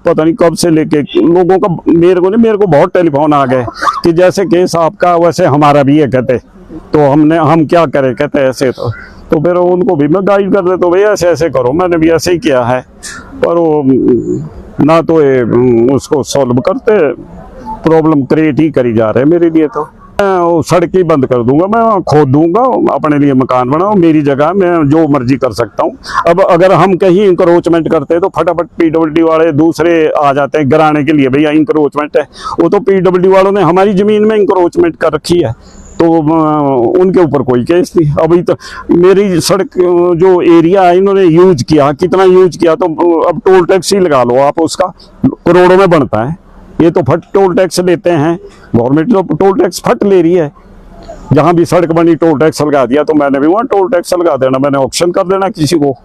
पता नहीं कब से लेके लोगों का, मेरे को बहुत टेलीफोन आ गए कि जैसे केस आपका वैसे हमारा भी है, कहते तो हम क्या करें, कहते ऐसे। तो फिर उनको भी मैं गाइड कर देता हूँ, भाई ऐसे ऐसे करो, मैंने भी ऐसे ही किया है, पर वो ना तो ये उसको सॉल्व करते, प्रॉब्लम क्रिएट ही करी जा रहे हैं मेरे लिए। तो मैं सड़क ही बंद कर दूंगा, मैं खोद दूंगा, अपने लिए मकान बनाओ, मेरी जगह, मैं जो मर्जी कर सकता हूँ। अब अगर हम कहीं इंक्रोचमेंट करते हैं तो फटाफट पीडब्ल्यूडी वाले दूसरे आ जाते हैं गिराने के लिए, भैया इंक्रोचमेंट है। वो तो पीडब्ल्यूडी वालों ने हमारी जमीन में इंक्रोचमेंट कर रखी है, तो उनके ऊपर कोई केस नहीं। अभी तो मेरी सड़क जो एरिया है इन्होंने यूज किया, कितना यूज किया, तो अब टोल टैक्स ही लगा लो आप, उसका करोड़ों में बनता है। ये तो फट टोल टैक्स लेते हैं, गवर्नमेंट तो टोल टैक्स फट ले रही है। जहां भी सड़क बनी टोल टैक्स लगा दिया, तो मैंने भी वहां टोल टैक्स लगा देना, मैंने ऑप्शन कर देना किसी को।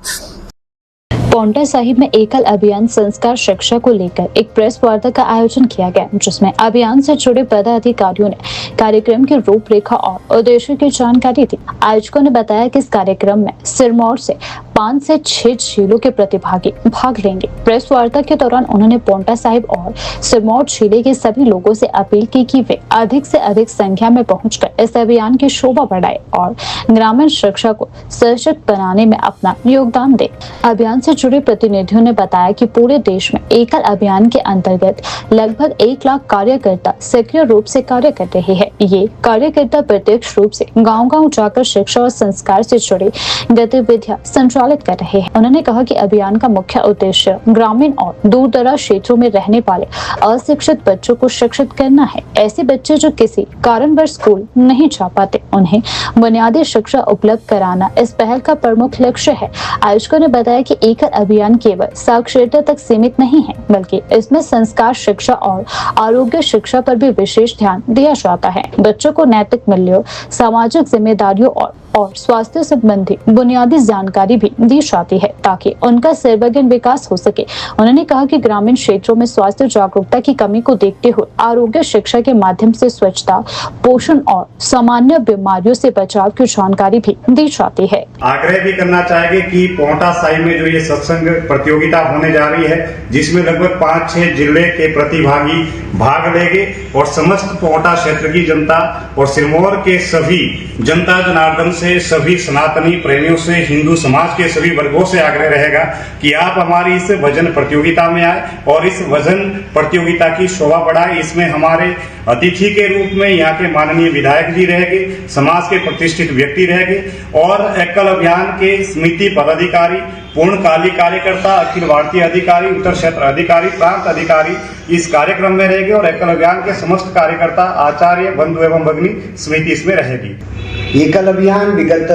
पांवटा साहिब में एकल अभियान संस्कार शिक्षा को लेकर एक प्रेस वार्ता का आयोजन किया गया, जिसमें अभियान से जुड़े पदाधिकारियों ने कार्यक्रम की रूपरेखा और उद्देश्य की जानकारी दी। आयोजकों ने बताया कि इस कार्यक्रम में सिरमौर से 5 से 6 जिलों के प्रतिभागी भाग लेंगे। प्रेस वार्ता के दौरान उन्होंने पांवटा साहिब और सिरमौर जिले के सभी लोगों से अपील की कि वे अधिक से अधिक संख्या में पहुंचकर इस अभियान की शोभा बढ़ाए और ग्रामीण शिक्षा को सशक्त बनाने में अपना योगदान दे। अभियान से जुड़े प्रतिनिधियों ने बताया कि पूरे देश में एकल अभियान के अंतर्गत लगभग 1 लाख कार्यकर्ता सक्रिय रूप से कार्य कर रहे हैं। ये कार्यकर्ता प्रत्यक्ष रूप से गांव-गांव जाकर शिक्षा और संस्कार से जुड़ी गतिविधियां संचालित कर रहे हैं। उन्होंने कहा कि अभियान का मुख्य उद्देश्य ग्रामीण और दूर दराज क्षेत्रों में रहने वाले अशिक्षित बच्चों को शिक्षित करना है। ऐसे बच्चे जो किसी कारणवश स्कूल नहीं जा पाते, उन्हें बुनियादी शिक्षा उपलब्ध कराना इस पहल का प्रमुख लक्ष्य है। आयोजकों ने बताया कि एकल अभियान केवल साक्षरता तक सीमित नहीं है, बल्कि इसमें संस्कार शिक्षा और आरोग्य शिक्षा पर भी विशेष ध्यान दिया जाता है। बच्चों को नैतिक मूल्यों, सामाजिक जिम्मेदारियों और और स्वास्थ्य संबंधी बुनियादी जानकारी भी दी जाती है ताकि उनका सर्वांगीण विकास हो सके। उन्होंने कहा कि ग्रामीण क्षेत्रों में स्वास्थ्य जागरूकता की कमी को देखते हुए आरोग्य शिक्षा के माध्यम से स्वच्छता, पोषण और सामान्य बीमारियों से बचाव की जानकारी भी दी जाती है। आग्रह भी करना चाहेंगे कि पोंटा साहिब में जो ये सत्संग प्रतियोगिता होने जा रही है, जिसमें लगभग 5-6 जिले के प्रतिभागी भाग लेंगे और समस्त पोंटा क्षेत्र की जनता और सिरमौर के सभी जनता जनार्दन से, सभी सनातनी प्रेमियों से, हिंदू समाज के सभी वर्गों से आग्रह रहेगा कि आप हमारी इस भजन प्रतियोगिता में आए और इस भजन प्रतियोगिता की शोभा बढ़ाए। इसमें हमारे अतिथि के रूप में यहाँ के माननीय विधायक जी रहेंगे, समाज के प्रतिष्ठित व्यक्ति रहेंगे और एकल अभियान के समिति पदाधिकारी, पूर्णकालिक कार्यकर्ता, अखिल भारतीय अधिकारी, उत्तर क्षेत्र अधिकारी, प्रांत अधिकारी इस कार्यक्रम में रहेंगे और एकल अभियान के समस्त कार्यकर्ता, आचार्य, बंधु एवं भगिनी समिति इसमें रहेगी। एकल अभियान विगत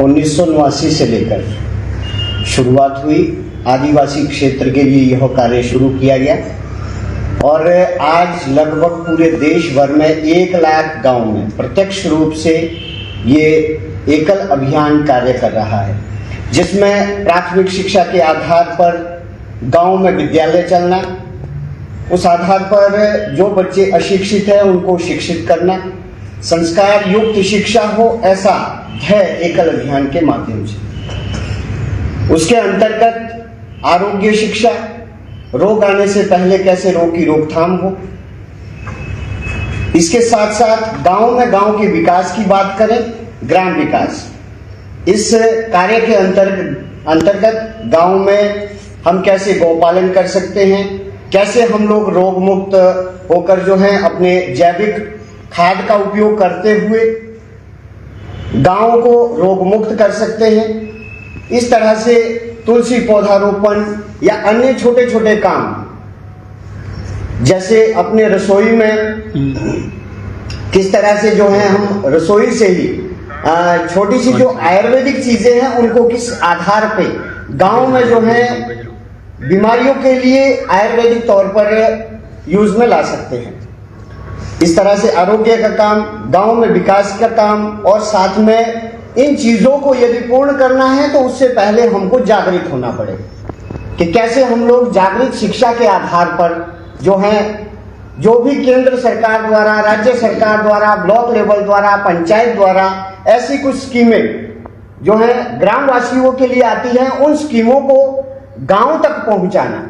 1989 से लेकर शुरुआत हुई। आदिवासी क्षेत्र के लिए यह कार्य शुरू किया गया और आज लगभग पूरे देश भर में 1 लाख गांव में प्रत्यक्ष रूप से ये एकल अभियान कार्य कर रहा है, जिसमें प्राथमिक शिक्षा के आधार पर गांव में विद्यालय चलना, उस आधार पर जो बच्चे अशिक्षित हैं उनको शिक्षित करना, संस्कार युक्त शिक्षा हो, ऐसा है एकल अभियान के माध्यम से। उसके अंतर्गत आरोग्य शिक्षा, रोग आने से पहले कैसे रोग की रोकथाम हो, इसके साथ साथ गांव में गांव के विकास की बात करें, ग्राम विकास। इस कार्य के अंतर्गत गांव में हम कैसे गौपालन कर सकते हैं, कैसे हम लोग रोग मुक्त होकर जो है अपने जैविक खाद का उपयोग करते हुए गांव को रोग मुक्त कर सकते हैं। इस तरह से तुलसी पौधारोपण या अन्य छोटे छोटे काम, जैसे अपने रसोई में किस तरह से जो है हम रसोई से ही छोटी सी जो आयुर्वेदिक चीजें हैं उनको किस आधार पे गांव में जो है बीमारियों के लिए आयुर्वेदिक तौर पर यूज में ला सकते हैं। इस तरह से आरोग्य का काम, गांव में विकास का काम और साथ में इन चीजों को यदि पूर्ण करना है तो उससे पहले हमको जागृत होना पड़ेगा कि कैसे हम लोग जागृत शिक्षा के आधार पर जो है, जो भी केंद्र सरकार द्वारा, राज्य सरकार द्वारा, ब्लॉक लेवल द्वारा, पंचायत द्वारा ऐसी कुछ स्कीमें जो है ग्रामवासियों के लिए आती हैं, उन स्कीमों को गांव तक पहुंचाना,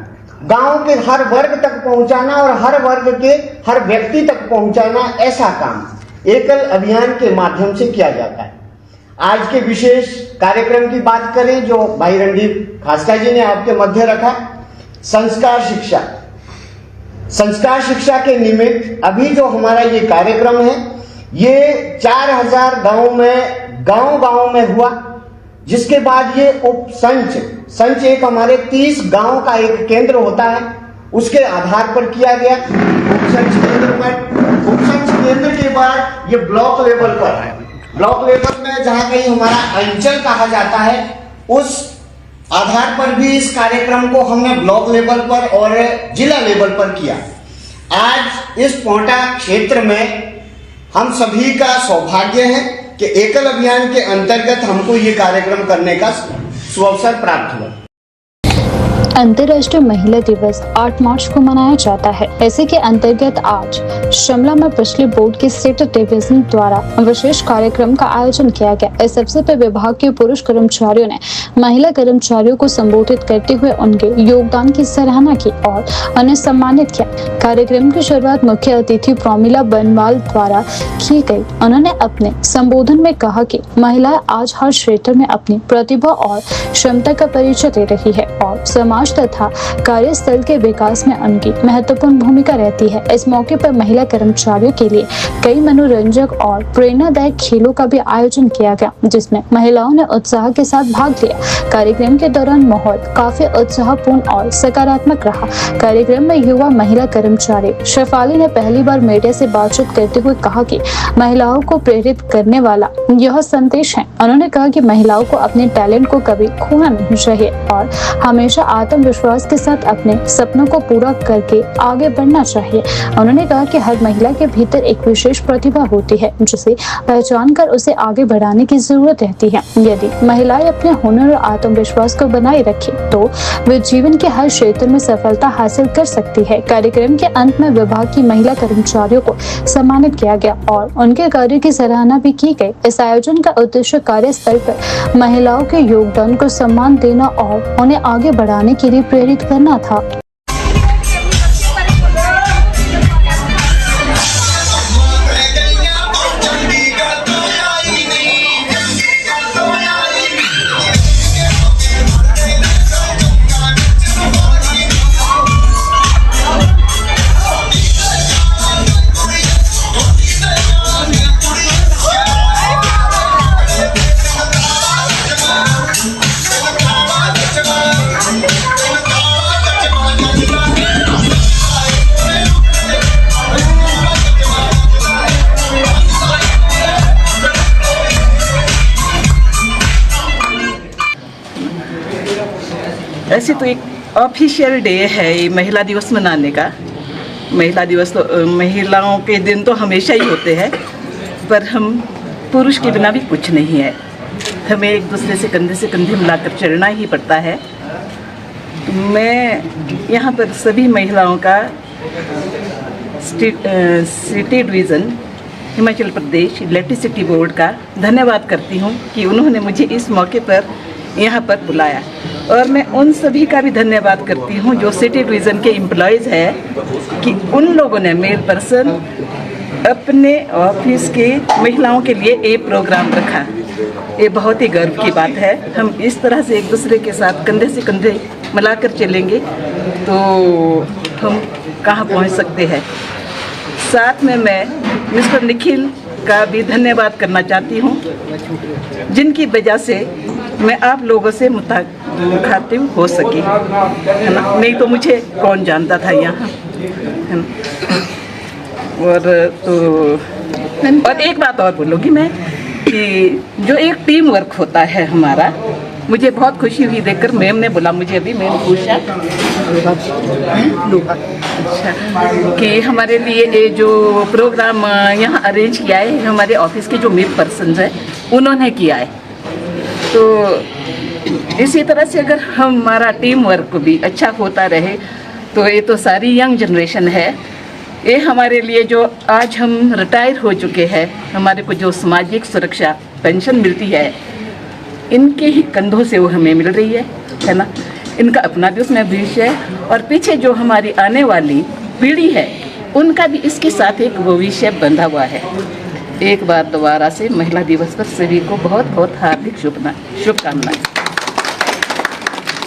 गांव के हर वर्ग तक पहुंचाना और हर वर्ग के हर व्यक्ति तक पहुंचाना, ऐसा काम एकल अभियान के माध्यम से किया जाता है। आज के विशेष कार्यक्रम की बात करें जो भाई रणदीप खासका जी ने आपके मध्य रखा, संस्कार शिक्षा। संस्कार शिक्षा के निमित्त अभी जो हमारा ये कार्यक्रम है, ये 4000 गांव में हुआ, जिसके बाद ये संच एक हमारे 30 गांव का एक केंद्र होता है, उसके आधार पर किया गया। उपसंच केंद्र के बाद ये ब्लॉक लेवल पर है। ब्लॉक लेवल में जहां कहीं हमारा अंचल कहा जाता है, उस आधार पर भी इस कार्यक्रम को हमने ब्लॉक लेवल पर और जिला लेवल पर किया। आज इस पोंटा क्षेत्र में हम सभी का सौभाग्य है कि एकल अभियान के अंतर्गत हमको ये कार्यक्रम करने का सुअवसर प्राप्त हुआ। अंतर्राष्ट्रीय महिला दिवस 8 मार्च को मनाया जाता है। ऐसे के अंतर्गत आज शिमला में बिजली बोर्ड के सेक्टर डिवीजन द्वारा विशेष कार्यक्रम का आयोजन किया गया। इस अवसर पर विभाग के पुरुष कर्मचारियों ने महिला कर्मचारियों को संबोधित करते हुए उनके योगदान की सराहना की और उन्हें सम्मानित किया। कार्यक्रम की शुरुआत मुख्य अतिथि प्रोमिला बनवाल द्वारा की गई। उन्होंने अपने संबोधन में कहा कि महिलाएं आज हर क्षेत्र में अपनी प्रतिभा और क्षमता का परिचय दे रही है और समाज तथा कार्यस्थल के विकास में उनकी महत्वपूर्ण भूमिका रहती है। इस मौके पर महिला कर्मचारियों के लिए कई मनोरंजक और प्रेरणादायक खेलों का भी आयोजन किया गया, जिसमें महिलाओं ने उत्साह के साथ भाग लिया। कार्यक्रम के दौरान माहौल काफी उत्साहपूर्ण और सकारात्मक रहा। कार्यक्रम में युवा महिला कर्मचारी शेफाली ने पहली बार मीडिया से बातचीत करते हुए कहा कि महिलाओं को प्रेरित करने वाला यह संदेश है। उन्होंने कहा कि महिलाओं को अपने टैलेंट को कभी खोना नहीं चाहिए और हमेशा आत्मविश्वास के साथ अपने सपनों को पूरा करके आगे बढ़ना चाहिए। उन्होंने कहा कि हर महिला के भीतर एक विशेष प्रतिभा होती है जिसे पहचान कर उसे आगे बढ़ाने की जरूरत रहती है। यदि महिलाएं अपने हुनर और आत्मविश्वास को बनाए रखें तो वे जीवन के हर क्षेत्र में सफलता हासिल कर सकती है। कार्यक्रम के अंत में विभाग की महिला कर्मचारियों को सम्मानित किया गया और उनके कार्यों की सराहना भी की गई। इस आयोजन का उद्देश्य कार्यस्थल पर महिलाओं के योगदान को सम्मान देना और उन्हें आगे बढ़ाने के लिए प्रेरित करना था। ऐसे तो एक ऑफिशियल डे है ये महिला दिवस मनाने का। महिला दिवस तो महिलाओं के दिन तो हमेशा ही होते हैं, पर हम पुरुष के बिना भी कुछ नहीं है। हमें एक दूसरे से कंधे मिलाकर चलना ही पड़ता है। तो मैं यहाँ पर सभी महिलाओं का city division Himachal Pradesh electricity board का धन्यवाद करती हूँ कि उन्होंने मुझे इस मौके पर यहाँ पर बुलाया। और मैं उन सभी का भी धन्यवाद करती हूँ जो सिटी डिवीज़न के एम्प्लॉयज़ हैं कि उन लोगों ने मेल पर्सन अपने ऑफिस के महिलाओं के लिए एक प्रोग्राम रखा। ये बहुत ही गर्व की बात है। हम इस तरह से एक दूसरे के साथ कंधे से कंधे मिलाकर चलेंगे तो हम कहाँ पहुँच सकते हैं। साथ में मैं मिस्टर निखिल का भी धन्यवाद करना चाहती हूँ जिनकी वजह से मैं आप लोगों से मुखातिब हो सकी, है ना। नहीं तो मुझे कौन जानता था यहाँ, है ना। और एक बात और बोलूँगी मैं कि जो एक टीम वर्क होता है हमारा, मुझे बहुत खुशी हुई देखकर। मैम ने बोला मुझे अभी, मैंने पूछा अच्छा कि हमारे लिए ये जो प्रोग्राम यहाँ अरेंज किया है हमारे ऑफिस के जो मेल पर्सन है उन्होंने किया है। तो इसी तरह से अगर हमारा टीम वर्क भी अच्छा होता रहे तो ये तो सारी यंग जनरेशन है, ये हमारे लिए जो आज हम रिटायर हो चुके हैं, हमारे को जो सामाजिक सुरक्षा पेंशन मिलती है इनके ही कंधों से वो हमें मिल रही है ना। इनका अपना भी उसमें भविष्य है और पीछे जो हमारी आने वाली पीढ़ी है उनका भी इसके साथ एक भविष्य बंधा हुआ है। एक बार दोबारा से महिला दिवस पर सभी को बहुत बहुत हार्दिक शुभकामनाएं।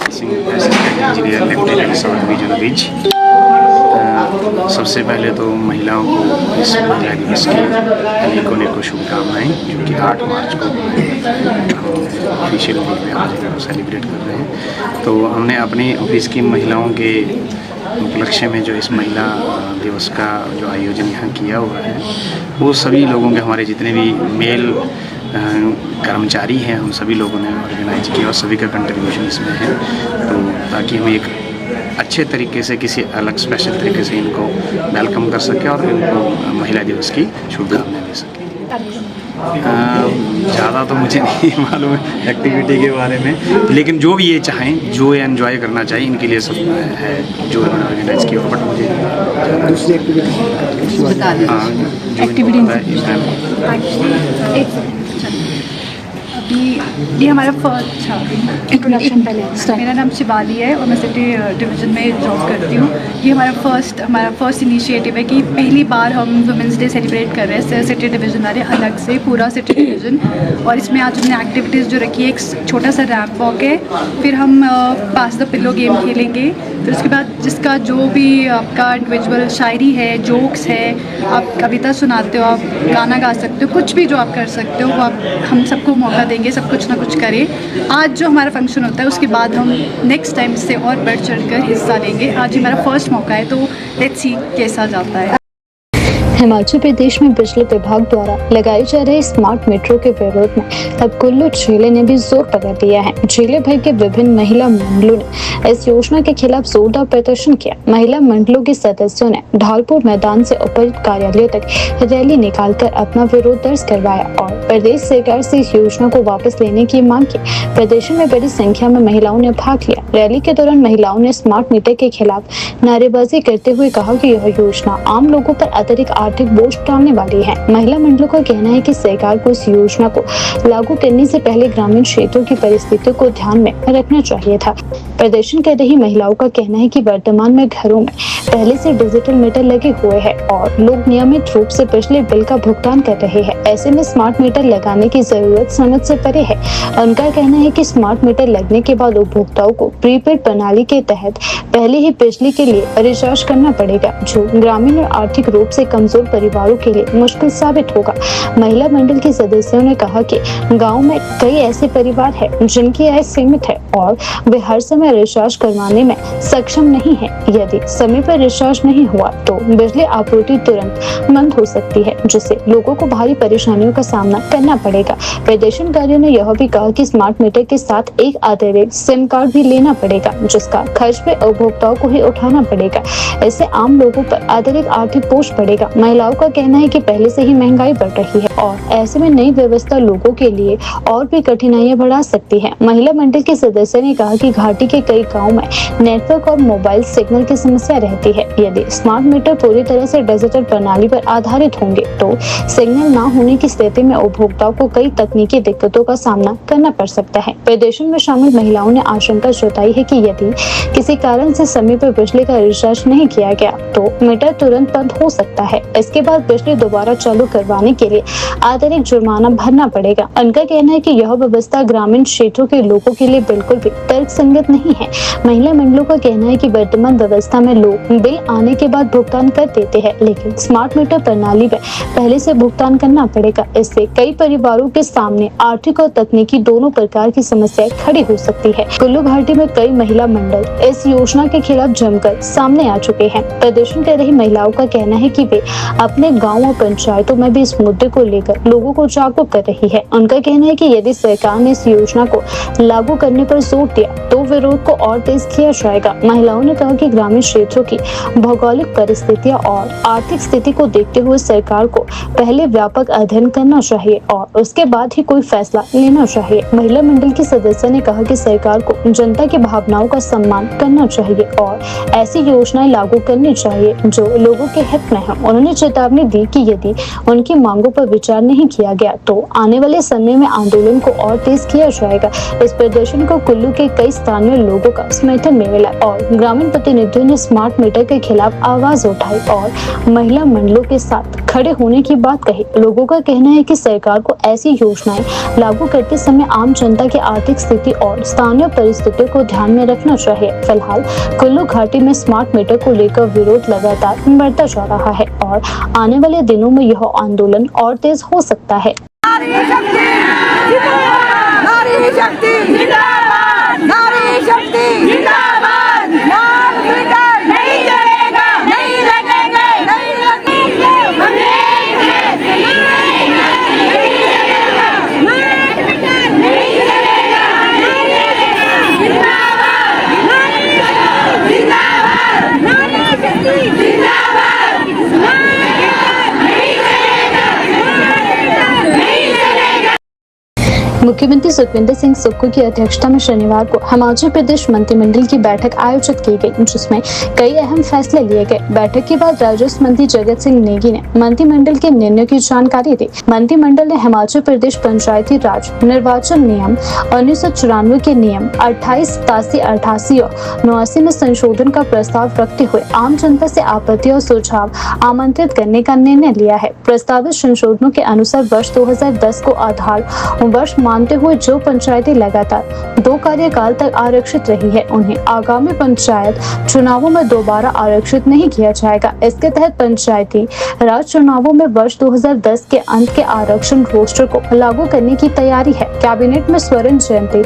इंजीनियर लेफ्टिनेंट सब डिवीजन बीच सबसे पहले तो महिलाओं को इस महिला दिवस की अनेकों शुभकामनाएं, क्योंकि 8 मार्च को ऑफिशियल डे पे आज सेलिब्रेट कर रहे हैं। तो हमने अपने ऑफिस की महिलाओं के उपलक्ष्य में जो इस महिला दिवस का जो आयोजन यहाँ किया हुआ है वो सभी लोगों के, हमारे जितने भी मेल कर्मचारी हैं हम सभी लोगों ने ऑर्गेनाइज किया और सभी का कंट्रीब्यूशन इसमें है। तो ताकि हम एक अच्छे तरीके से, किसी अलग स्पेशल तरीके से इनको वेलकम कर सकें और इनको महिला दिवस की शुभकामनाएं दे सकें। ज़्यादा तो मुझे नहीं मालूम है एक्टिविटी के बारे में, लेकिन जो भी ये चाहें, जो ये एंजॉय करना चाहिए, इनके लिए सब है जो इन्होंने ऑर्गेनाइज किया। बट मुझे दूसरी ये हमारा फर्स्ट इंट्रोडक्शन पहले। मेरा नाम शिवाली है और मैं सिटी डिवीज़न में जॉब करती हूँ। ये हमारा फर्स्ट इनिशिएटिव है कि पहली बार हम वुमेंस डे सेलिब्रेट कर रहे हैं सिटी डिवीज़न वाले, अलग से पूरा सिटी डिवीज़न। और इसमें आज हमने एक्टिविटीज़ जो रखी है, एक छोटा सा रैंप वॉक है, फिर हम पास द पिलो गेम खेलेंगे, फिर उसके बाद जिसका जो भी आपका इंडिविजुअल शायरी है, जोक्स है, आप कविता सुनाते हो, आप गाना गा सकते हो, कुछ भी जो आप कर सकते हो वो आप हम सबको मौका देंगे, सब कुछ ना कुछ करें। आज जो हमारा फंक्शन होता है उसके बाद हम नेक्स्ट टाइम इससे और बढ़ चढ़ कर हिस्सा लेंगे। आज ही हमारा फर्स्ट मौका है तो लेट्स सी कैसा जाता है। हिमाचल प्रदेश में बिजली विभाग द्वारा लगाए जा रहे स्मार्ट मीटरों के विरोध में अब कुल्लू जिले ने भी जोर पकड़ लिया है। जिले भर के विभिन्न महिला मंडलों ने इस योजना के खिलाफ जोरदार प्रदर्शन किया। महिला मंडलों के सदस्यों ने ढालपुर मैदान से उपायुक्त कार्यालय तक रैली निकालकर अपना विरोध दर्ज करवाया और प्रदेश सरकार से इस योजना को वापस लेने की मांग की। प्रदर्शन में बड़ी संख्या में महिलाओं ने भाग लिया। रैली के दौरान महिलाओं ने स्मार्ट मीटर के खिलाफ नारेबाजी करते हुए कहा कि यह योजना आम लोगों पर अतिरिक्त आर्थिक बोझ डालने वाली है। महिला मंडलों का कहना है कि सरकार को इस योजना को लागू करने से पहले ग्रामीण क्षेत्रों की परिस्थितियों को ध्यान में रखना चाहिए था। प्रदर्शन कर रही महिलाओं का कहना है कि वर्तमान में घरों में पहले से डिजिटल मीटर लगे हुए हैं और लोग नियमित रूप से बिजली बिल का भुगतान कर रहे हैं। ऐसे में स्मार्ट मीटर लगाने की जरूरत समझ से परे है। उनका कहना है कि स्मार्ट मीटर लगने के बाद उपभोक्ताओं को प्रीपेड प्रणाली के तहत पहले ही बिजली के लिए रिचार्ज करना पड़ेगा, जो ग्रामीण और आर्थिक रूप से कमजोर परिवारों के लिए मुश्किल साबित होगा। महिला मंडल के सदस्यों ने कहा कि गांव में कई ऐसे परिवार हैं जिनकी आय सीमित है और वे हर समय रिचार्ज करवाने में सक्षम नहीं है। यदि समय पर रिचार्ज नहीं हुआ तो बिजली आपूर्ति तुरंत बंद हो सकती है, जिससे लोगों को भारी परेशानियों का सामना करना पड़ेगा। प्रदर्शनकारियों ने यह भी कहा कि स्मार्ट मीटर के साथ एक अतिरिक्त सिम कार्ड भी लेना पड़ेगा, जिसका खर्च भी उपभोक्ताओं को ही उठाना पड़ेगा। इससे आम लोगों पर अतिरिक्त आर्थिक बोझ पड़ेगा। महिलाओं का कहना है कि पहले से ही महंगाई बढ़ रही है और ऐसे में नई व्यवस्था लोगों के लिए और भी कठिनाइयां बढ़ा सकती है। महिला मंडल के सदस्य ने कहा कि घाटी के कई गाँव में नेटवर्क और मोबाइल सिग्नल की समस्या रहती है। यदि स्मार्ट मीटर पूरी तरह से डिजिटल प्रणाली पर आधारित होंगे तो सिग्नल न होने की स्थिति में उपभोक्ताओं को कई तकनीकी दिक्कतों का सामना करना पड़ सकता है। प्रदर्शन में शामिल महिलाओं ने आशंका जताई है कि यदि किसी कारण से समय पर बिजली का रिचार्ज नहीं किया गया तो मीटर तुरंत बंद हो सकता है। इसके बाद बिजली दोबारा चालू करवाने के लिए अतिरिक्त जुर्माना भरना पड़ेगा। उनका कहना है कि यह व्यवस्था ग्रामीण क्षेत्रों के लोगों के लिए बिल्कुल भी तर्कसंगत नहीं है। महिला मंडलों का कहना है कि वर्तमान व्यवस्था में लोग बिल आने के बाद भुगतान कर देते हैं, लेकिन स्मार्ट मीटर प्रणाली में पहले से भुगतान करना पड़ेगा। इससे कई परिवारों के सामने आर्थिक और तकनीकी दोनों प्रकार की समस्याएं खड़ी हो सकती है। कुल्लू घाटी में कई महिला मंडल इस योजना के खिलाफ जमकर सामने आ चुके हैं। प्रदर्शन कर रही महिलाओं का कहना है कि वे अपने गाँव और पंचायतों में भी इस मुद्दे को लेकर लोगों को जागरूक कर रही है। उनका कहना है कि यदि सरकार ने इस योजना को लागू करने पर जोर दिया तो विरोध को और तेज किया जाएगा। महिलाओं ने कहा कि ग्रामीण क्षेत्रों की भौगोलिक परिस्थितियां और आर्थिक स्थिति को देखते हुए सरकार को पहले व्यापक अध्ययन करना चाहिए और उसके बाद ही कोई फैसला लेना चाहिए। महिला मंडल की सदस्य ने कहा कि सरकार को जनता की भावनाओं का सम्मान करना चाहिए और ऐसी योजनाएं लागू करनी चाहिए जो लोगों के हित में है। उन्होंने चेतावनी दी कि यदि उनकी मांगों पर विचार नहीं किया गया तो आने वाले समय में आंदोलन को और तेज किया जाएगा। इस प्रदर्शन को कुल्लू के कई स्थानीय लोगों का समर्थन मिला और ग्रामीण प्रतिनिधियों ने स्मार्ट मीटर के खिलाफ आवाज उठाई और महिला मंडलों के साथ खड़े होने की बात कही। लोगों का कहना है कि सरकार को ऐसी योजनाएं लागू करते समय आम जनता की आर्थिक स्थिति और स्थानीय परिस्थितियों को ध्यान में रखना चाहिए। फिलहाल कुल्लू घाटी में स्मार्ट मीटर को लेकर विरोध लगातार बढ़ता जा रहा है और आने वाले दिनों में यह आंदोलन और तेज हो सकता है। मुख्यमंत्री सुखविंदर सिंह सुक्खू की अध्यक्षता में शनिवार को हिमाचल प्रदेश मंत्रिमंडल की बैठक आयोजित की गई, जिसमें कई अहम फैसले लिए गए। बैठक के बाद राजस्व मंत्री जगत सिंह नेगी ने मंत्रिमंडल के निर्णय की जानकारी दी। मंत्रिमंडल ने हिमाचल प्रदेश पंचायती राज निर्वाचन नियम 1994 के नियम 28, 87, 88 और 89 में संशोधन का प्रस्ताव रखते हुए आम जनता से आपत्ति और सुझाव आमंत्रित करने का निर्णय लिया है। प्रस्तावित संशोधनों के अनुसार वर्ष 2010 को आधार वर्ष मानते हुए जो पंचायतें लगातार 2 कार्यकाल तक आरक्षित रही है, उन्हें आगामी पंचायत चुनावों में दोबारा आरक्षित नहीं किया जाएगा। इसके तहत पंचायती राज चुनावों में वर्ष 2010 के अंत के आरक्षण रोस्टर को लागू करने की तैयारी है। कैबिनेट में स्वर्ण जयंती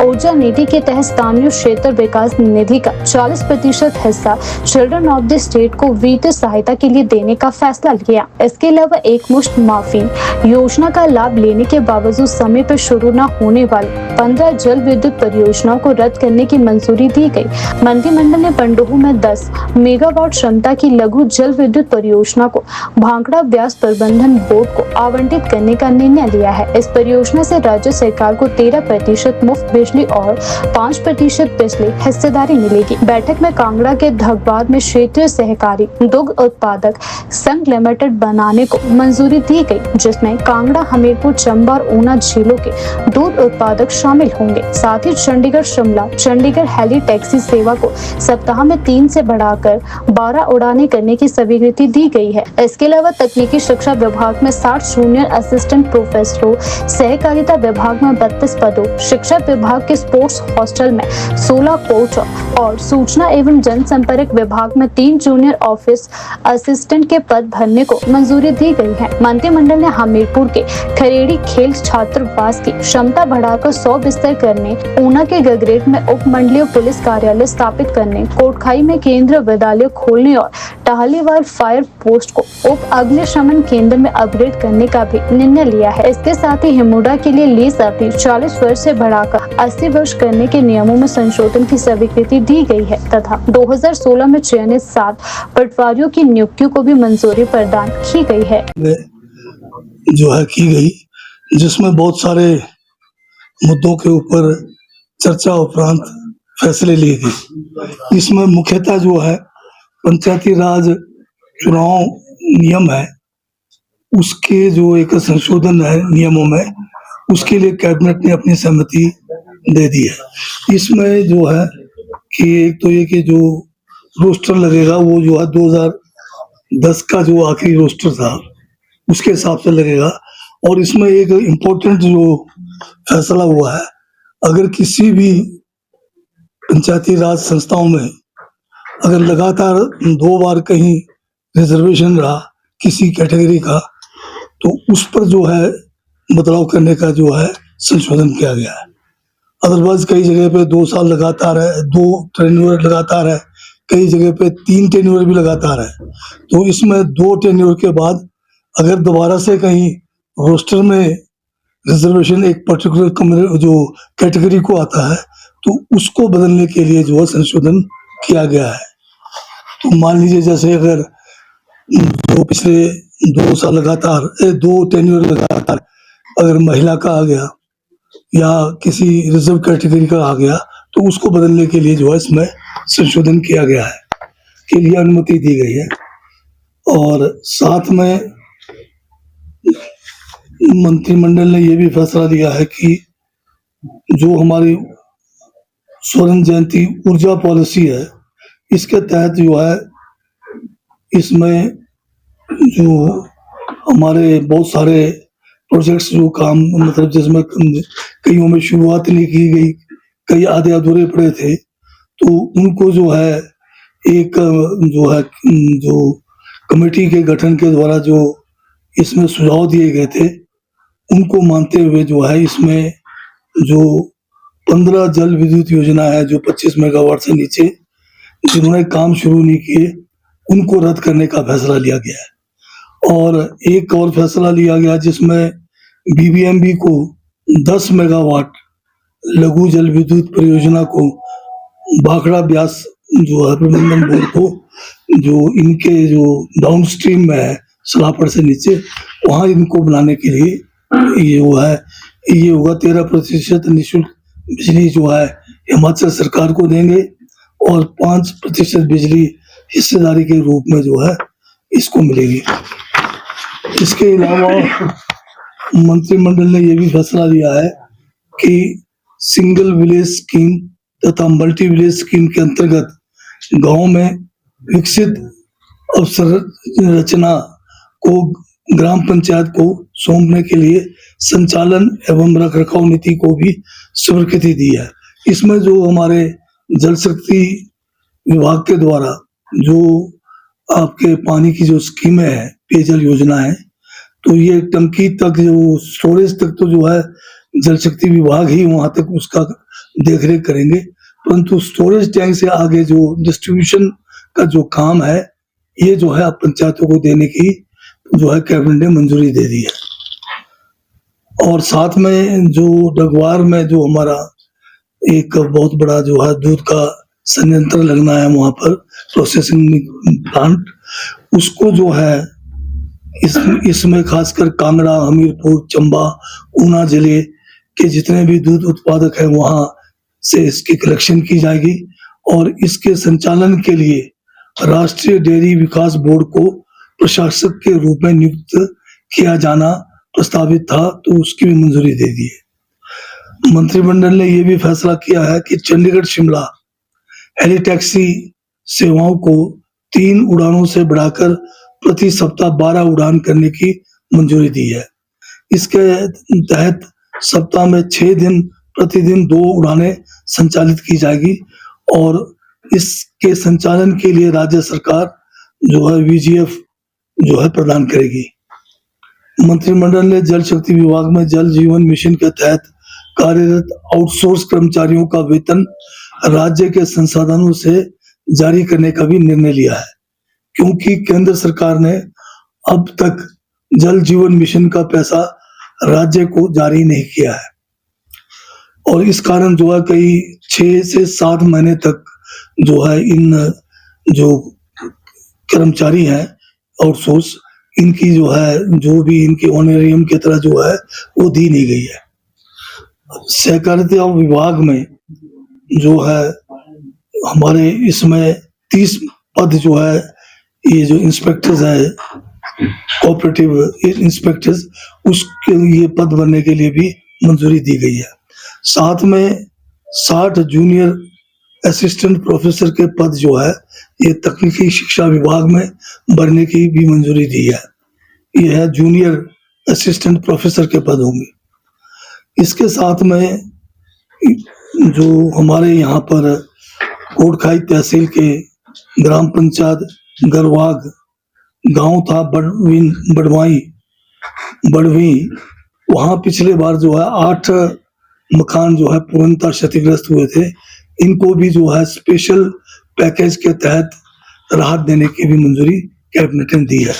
ऊर्जा नीति के तहत स्थानीय क्षेत्र विकास निधि का 40% हिस्सा चिल्ड्रन ऑफ द स्टेट को वित्तीय सहायता के लिए देने का फैसला लिया। इसके अलावा एक मुश्त माफी योजना का लाभ लेने के बावजूद समय पर शुरू न होने वाली 15 जल विद्युत परियोजनाओं को रद्द करने की मंजूरी दी गई। मंत्रिमंडल ने पंडोह में 10 मेगावाट क्षमता की लघु जल विद्युत परियोजना को भांगड़ा ब्यास प्रबंधन बोर्ड को आवंटित करने का निर्णय लिया है। इस परियोजना से राज्य सरकार को 13% मुफ्त बिजली और 5% बिजली हिस्सेदारी मिलेगी। बैठक में कांगड़ा के धगबाद में क्षेत्रीय सहकारी दुग्ध उत्पादक संघ लिमिटेड बनाने को मंजूरी दी गई, जिसमें कांगड़ा, हमीरपुर, चंबा और ऊना जिलों के दूध उत्पादक शामिल होंगे। साथ ही चंडीगढ़ शिमला चंडीगढ़ हेली टैक्सी सेवा को सप्ताह में 3 से बढ़ाकर 12 उड़ानें करने की स्वीकृति दी गई है। इसके अलावा तकनीकी शिक्षा विभाग में 60 जूनियर असिस्टेंट प्रोफेसरों, सहकारिता विभाग में 32 पदों, शिक्षा विभाग के स्पोर्ट्स हॉस्टल में 16 कोच और सूचना एवं जनसंपर्क विभाग में 3 जूनियर ऑफिस असिस्टेंट के पद भरने को मंजूरी दी गई है। मंत्रिमंडल ने हमीरपुर के खरेड़ी खेल छात्रावास की क्षमता बढ़ाकर 100 बिस्तर करने, ऊना के गगरेट में उप मंडलीय पुलिस कार्यालय स्थापित करने, कोटखाई में केंद्रीय विद्यालय खोलने और टाहलीवाल फायर पोस्ट को उप अग्निशमन केंद्र में अपग्रेड करने का भी निर्णय लिया है। इसके साथ ही हिमुडा के लिए लीज अवधि 40 वर्ष से बढ़ाकर 80 वर्ष करने के नियमों में संशोधन की स्वीकृति दी गई है तथा 2016 में चयनित 7 पटवारियों की नियुक्तियों को भी मंजूरी प्रदान की गई है। जो है की गई, जिसमें बहुत सारे मुद्दों के ऊपर चर्चा उपरांत फैसले लिए गए। इसमें मुख्यतः जो है पंचायती राज चुनाव नियम है, उसके जो एक संशोधन है नियमों में, उसके लिए कैबिनेट ने अपनी सहमति दे दी है। इसमें जो है कि एक तो ये कि जो रोस्टर लगेगा वो जो है 2010 का जो आखिरी रोस्टर था उसके हिसाब से लगेगा। और इसमें एक इम्पोर्टेंट जो फैसला हुआ है, अगर किसी भी पंचायती राज संस्थाओं में अगर लगातार 2 बार कहीं रिजर्वेशन रहा किसी कैटेगरी का, तो उस पर जो है बदलाव करने का जो है संशोधन किया गया है। अदरवाइज कई जगह पे 2 साल लगातार है, 2 टेन्योर लगातार है, कई जगह पे 3 टेन्योर भी लगातार है। तो इसमें 2 टेन्योर के बाद अगर दोबारा से कहीं रोस्टर में रिजर्वेशन एक पर्टिकुलर जो कैटेगरी को आता है, तो उसको बदलने के लिए जो है संशोधन किया गया है। तो मान लीजिए जैसे अगर जो पिछले 2 साल लगातार 2 टेन्योर लगातार अगर महिला का आ गया या किसी रिजर्व कैटेगरी का आ गया, तो उसको बदलने के लिए जो है इसमें संशोधन किया गया है, के लिए अनुमति दी गई है। और साथ में मंत्रिमंडल ने यह भी फैसला लिया है कि जो हमारी स्वर्ण जयंती ऊर्जा पॉलिसी है, इसके तहत जो है इसमें जो हमारे बहुत सारे प्रोजेक्ट्स जो काम मतलब जिसमें कईयों में शुरुआत नहीं की गई, कई आधे अधूरे पड़े थे, तो उनको जो है एक जो कमेटी के गठन के द्वारा जो इसमें सुझाव दिए गए थे, उनको मानते हुए जो है इसमें जो 15 जल विद्युत योजना है जो 25 मेगावाट से नीचे जिन्होंने काम शुरू नहीं किए, उनको रद्द करने का फैसला लिया गया है। और एक और फैसला लिया गया जिसमें बीबीएमबी को 10 मेगावाट लघु जल विद्युत परियोजना को भाखड़ा ब्यास जो है प्रबंधन बोर्ड को जो इनके जो डाउन स्ट्रीम में है सलापड़ से नीचे, वहाँ इनको बनाने के लिए ये होगा 13% निःशुल्क बिजली जो है हिमाचल सरकार को देंगे और 5% बिजली हिस्सेदारी के रूप में जो है इसको मिलेगी। इसके अलावा मंत्रिमंडल ने यह भी फैसला लिया है कि सिंगल विलेज स्कीम तथा मल्टी विलेज स्कीम के अंतर्गत गांव में विकसित अवसंरचना को ग्राम पंचायत को सौंपने के लिए संचालन एवं रखरखाव नीति को भी स्वीकृति दी है। इसमें जो हमारे जल शक्ति विभाग के द्वारा जो आपके पानी की जो स्कीमें है, पेयजल योजना है, तो ये टंकी तक जो स्टोरेज तक तो जो है जल शक्ति विभाग ही वहां तक उसका देखरेख करेंगे, परंतु स्टोरेज टैंक से आगे जो डिस्ट्रीब्यूशन का जो काम है ये जो है अब पंचायतों को देने की जो है कैबिनेट ने मंजूरी दे दी है। और साथ में जो डगवार में जो हमारा एक बहुत बड़ा जो है दूध का संयंत्र लगना है, वहां पर प्रोसेसिंग प्लांट, उसको जो है इसमें खासकर कांगड़ा, हमीरपुर, चंबा, ऊना जिले के जितने भी दूध उत्पादक हैं वहां से इसकी कलेक्शन की जाएगी और इसके संचालन के लिए राष्ट्रीय डेयरी विकास बोर्ड को प्रशासक के रूप में नियुक्त किया जाना प्रस्तावित था, तो उसकी भी मंजूरी दे दी है। मंत्रिमंडल ने यह भी फैसला किया है कि चंडीगढ़ शिमला हेली टैक्सी सेवाओं को 3 उड़ानों से बढ़ाकर प्रति सप्ताह 12 उड़ान करने की मंजूरी दी है। इसके तहत सप्ताह में 6 दिन प्रतिदिन 2 उड़ानें संचालित की जाएगी और इसके संचालन के लिए राज्य सरकार जो है VGF जो है प्रदान करेगी। मंत्रिमंडल ने जल शक्ति विभाग में जल जीवन मिशन के तहत कार्यरत आउटसोर्स कर्मचारियों का वेतन राज्य के संसाधनों से जारी करने का भी निर्णय लिया है, क्योंकि केंद्र सरकार ने अब तक जल जीवन मिशन का पैसा राज्य को जारी नहीं किया है और इस कारण जो है कई 6 से 7 महीने तक जो है इन जो कर्मचारी हैं आउटसोर्स, इनकी जो है जो भी इनकी ऑनरेरियम की तरह जो है वो दी नहीं गई है। सहकारिता विभाग में जो है हमारे इसमें 30 पद जो है ये जो इंस्पेक्टर्स है कोऑपरेटिव इंस्पेक्टर्स, उसके लिए पद भरने के लिए भी मंजूरी दी गई है। साथ में 60 जूनियर असिस्टेंट प्रोफेसर के पद जो है ये तकनीकी शिक्षा विभाग में भरने की भी मंजूरी दी है। यह है जूनियर असिस्टेंट प्रोफेसर के पद होंगे। इसके साथ में जो हमारे यहाँ पर कोटखाई तहसील के ग्राम पंचायत गरवाग गांव था बड़वी, वहां पिछले बार जो है 8 मकान जो है पूर्णतः क्षतिग्रस्त हुए थे, इनको भी जो है स्पेशल पैकेज के तहत राहत देने की भी मंजूरी कैबिनेट ने दी है।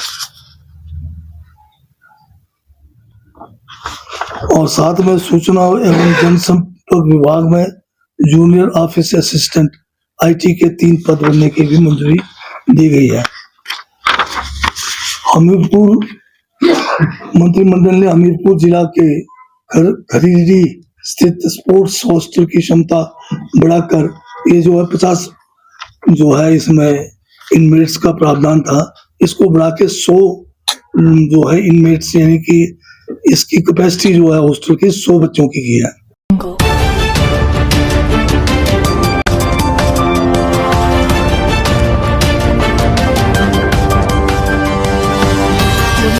और साथ में सूचना एवं जनसंपर्क विभाग में जूनियर ऑफिस असिस्टेंट IT के 3 पद बनने की भी मंजूरी दी गई है। हमीरपुर मंत्रिमंडल ने हमीरपुर जिला के खरीदी स्थित स्पोर्ट्स हॉस्टल की क्षमता बढ़ाकर ये जो है 50 जो है इसमें इनमेट्स का प्रावधान था, इसको बढ़ा के 100 जो है इनमेट्स यानी कि इसकी कैपेसिटी जो है हॉस्टल की 100 बच्चों की है।